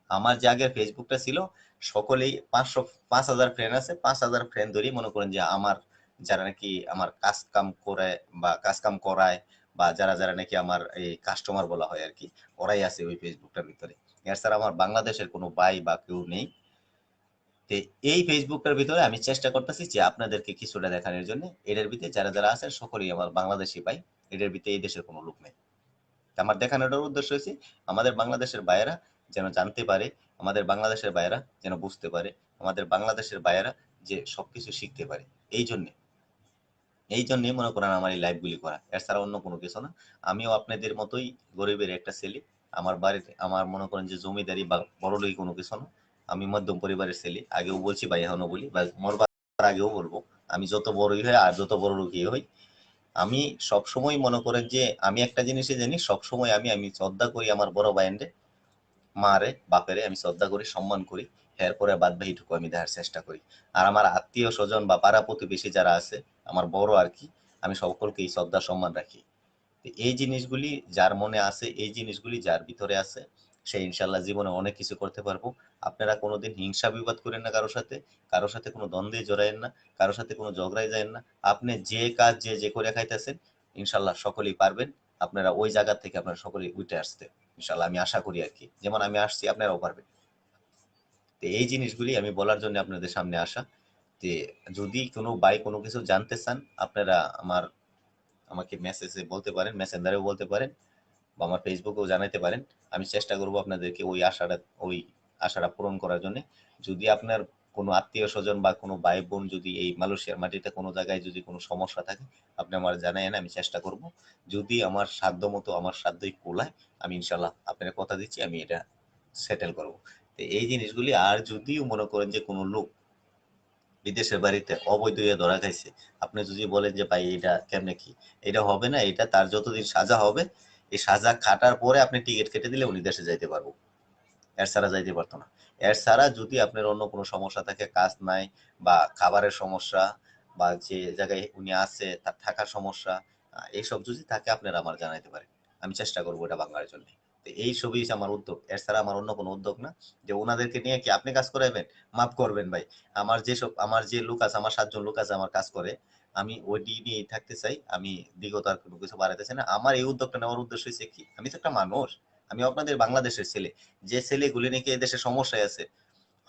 আমার যে আগের ফেসবুকটা ছিল, সকলেই 5,000 ফ্রেন্ড আছে, 5,000 ফ্রেন্ড ধরেই মনে করেন যে আমার যারা নাকি আমার কাজ কাম করে বা কাজ কাম করায়, বা যারা যারা নাকি আমার এই কাস্টমার বলা হয় আর কি, ওরাই আছে ওই ফেসবুকটার ভিতরে। এছাড়া আমার বাংলাদেশের কোনো ভাই বা কেউ নেই। তো এই ফেসবুকটার ভিতরে আমি চেষ্টা করতেছি যে আপনাদেরকে কিছুটা দেখানোর জন্য, এটার ভিতরে যারা যারা আছেন সকলেই আমার বাংলাদেশি ভাই, এটার ভিতরে এই দেশের কোনো লোক নেই। আমার দেখানোটার উদ্দেশ্য হচ্ছে আমাদের বাংলাদেশের ভাইয়েরা যেন জানতে পারে, আমাদের বাংলাদেশের ভাইয়েরা যেন বুঝতে পারে, আমাদের বাংলাদেশের ভাইয়েরা যে সবকিছু শিখতে পারে। এই জন্যে এই জন্যই মনে করেন আমার এই লাইভগুলি করা, এছাড়া অন্য কোনো কিছু না। আমিও আপনাদের মতোই গরিবের একটা ছেলে। আমার বাড়িতে আমার মনে করেন যে জমিদারি বা বড়লোকি কোনো কিছু না। আমি মধ্যম পরিবারের ছেলে, আগেও বলছি ভাই এখনো বলি, বা মরবার আগেও বলবো, আমি যত বড়ই হই আর যত বড় লোকই হই, আমি সবসময় মনে করেন যে আমি একটা জিনিসই জানি, সবসময় আমি আমি শ্রদ্ধা করি আমার বড় ভাইয়েরে, মারে বাপেরে আমি শ্রদ্ধা করি, সম্মান করি। এরপরে বাদ বাকিটুকু আমি দেখার চেষ্টা করি। আর আমার আত্মীয় স্বজন বা পাড়া প্রতিবেশী যারা আছে আমার বড় আর কি, আমি সকলকেই শ্রদ্ধা সম্মান রাখি। তো এই জিনিসগুলি যার মনে আছে, এই জিনিসগুলি যার ভিতরে আছে, সে ইনশাল্লাহ জীবনে অনেক কিছু করতে পারবো। আপনারা কোনোদিন হিংসা বিবাদ করেন না কারোর সাথে কোনো দ্বন্দ্বে জড়ায়েন না, কারোর সাথে কোনো ঝগড়ায় যায়েন না। আপনি যে কাজ যে করে খাইতেছেন ইনশাল্লাহ সকলেই পারবেন। আপনারা ওই জায়গা থেকে আপনারা সকলেই উঠে আসতে ইনশাল্লাহ আমি আশা করি আর কি। যেমন আমি আসছি আপনারাও পারবেন। তো এই জিনিসগুলি আমি বলার জন্য আপনাদের সামনে আসা। যে যদি কোনো ভাই কোনো কিছু জানতে চান আপনারা আমাকে মেসেজে বলতে পারেন, মেসেঞ্জারেও বলতে পারেন, বা আমার ফেসবুকেও জানাতে পারেন। আমি চেষ্টা করব আপনাদেরকে ওই আশাটা পূরণ করার জন্য। যদি আপনার কোনো আত্মীয় স্বজন বা কোনো ভাই বোন যদি এই মালয়েশিয়ার মাটিতে কোনো জায়গায় যদি কোনো সমস্যা থাকে আপনি আমার জানায়েন, আমি চেষ্টা করব। যদি আমার সাধ্য মতো আমার সাধ্যই কুলায় আমি ইনশাল্লাহ আপনার কথা দিচ্ছি আমি এটা সেটেল করব। তো এই জিনিসগুলি আর যদিও মনে করেন যে কোনো লোক বিদেশের বাড়িতে অবৈধ হয়ে ধরা খাইছে, আপনি যদি বলেন যে ভাই এটা কেমনে কি, এটা হবে না, এটা তার যতদিন সাজা হবে এই সাজা খাটার পরে আপনি টিকিট কেটে দিলে উনি দেশে যাইতে পারবো, এর ছাড়া যাইতে পারতো না। এর ছাড়া যদি আপনার অন্য কোনো সমস্যা থাকে, কাজ নাই বা খাবারের সমস্যা বা যে জায়গায় উনি আছে তার থাকার সমস্যা, এইসব যদি থাকে আপনারা আমার জানাইতে পারেন, আমি চেষ্টা করবো এটা বাংলার জন্য। তো এই সবই আমার উদ্যোগ, এর ছাড়া আমার অন্য কোনো উদ্যোগ না। যে ওনাদেরকে নিয়ে কি আপনি কাজ করাবেন, মাফ করবেন ভাই, আমার যে লোক আছে, আমার 7 জন লোক আছে আমার কাজ করে, আমি ওইটি নিয়ে থাকতে চাই। আমি বিগত আর কোনো কিছু বাড়াইতেছি না। আমার এই উদ্যোগটা নেওয়ার উদ্দেশ্য হচ্ছে কি, আমি তো একটা মানুষ, আমি আপনাদের বাংলাদেশের ছেলে। যে ছেলেগুলি নাকি এদেশে সমস্যায় আছে,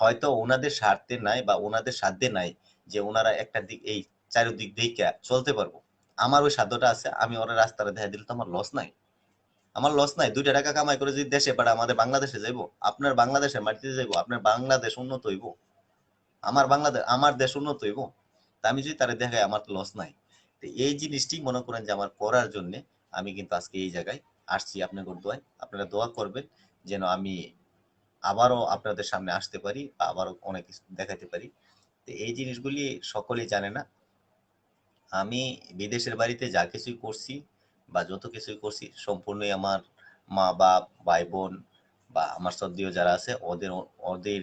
হয়তো ওনাদের স্বার্থে নাই বা ওনাদের সাধ্যে নাই যে ওনারা একটা দিক এই চারিদিক দিকে চলতে পারবো। আমার ওই সাধ্যটা আছে, আমি ওরা রাস্তাটা দেখা দিলে তো আমার লস নাই। আমার লস নাই, 2টা টাকা কামাই করে যদি দেশে পাঠায় আমাদের বাংলাদেশে যাইবো, আপনার বাংলাদেশের মাটিতে যাইবো, আপনার বাংলাদেশ উন্নত হইব, আমার দেশ উন্নত হইব। তা আমি যদি তারা দেখাই আমার তো লস নাই। তো এই জিনিসটি মনে করেন যে আমার করার জন্য আমি কিন্তু আজকে এই জায়গায় আসছি আপনাদের দোয়ায়। আপনারা দোয়া করবেন যেন আমি আবারও আপনাদের সামনে আসতে পারি বা আবারও অনেক কিছু দেখাতে পারি। তো এই জিনিসগুলি সকলেই জানে না। আমি বিদেশের বাড়িতে যা কিছুই করছি বা যত কিছুই করছি সম্পূর্ণই আমার মা বাপ ভাই বোন বা আমার শ্রদ্ধেয় যারা আছে ওদের ওদের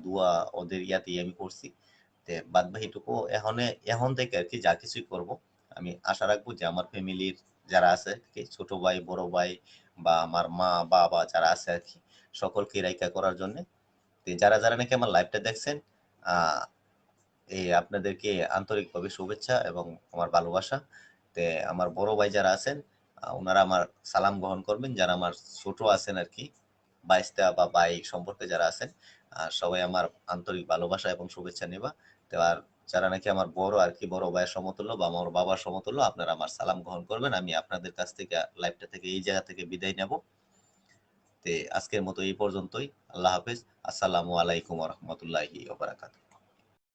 দোয়া ওদের ইয়াতেই আমি করছি। তে বাদ বাকিটুকু এখন থেকে আর কি যা কিছুই করব আমি আশা রাখবো যে আমার ফ্যামিলির যারা আছে আর কি, ছোট ভাই বড় ভাই বা আমার মা বাবা যারা আছে আর কি, সকলকে রাইকা করার জন্য। যারা যারা নাকি আমার লাইভটা দেখছেন আহ এই আপনাদেরকে আন্তরিকভাবে শুভেচ্ছা এবং আমার ভালোবাসা। তে আমার বড় ভাই যারা আছেন ওনারা আমার সালাম গ্রহণ করবেন, যারা আমার ছোট আছেন আর কি বাইস্তা বা ভাই সম্পর্কে যারা আছেন সবাই আমার আন্তরিক ভালোবাসা এবং শুভেচ্ছা নেবা। তো আর যারা নাকি আমার বড় আর কি বড় ভাইয়ের সমতুল্য বা আমার বাবার সমতুল্য আপনারা আমার সালাম গ্রহণ করবেন। আমি আপনাদের কাছ থেকে লাইভটা থেকে এই জায়গা থেকে বিদায় নেব। তে আজকের মতো এই পর্যন্তই। আল্লাহ হাফেজ। আসসালামু আলাইকুম ওয়া রাহমাতুল্লাহি ওয়া বারাকাতুহু।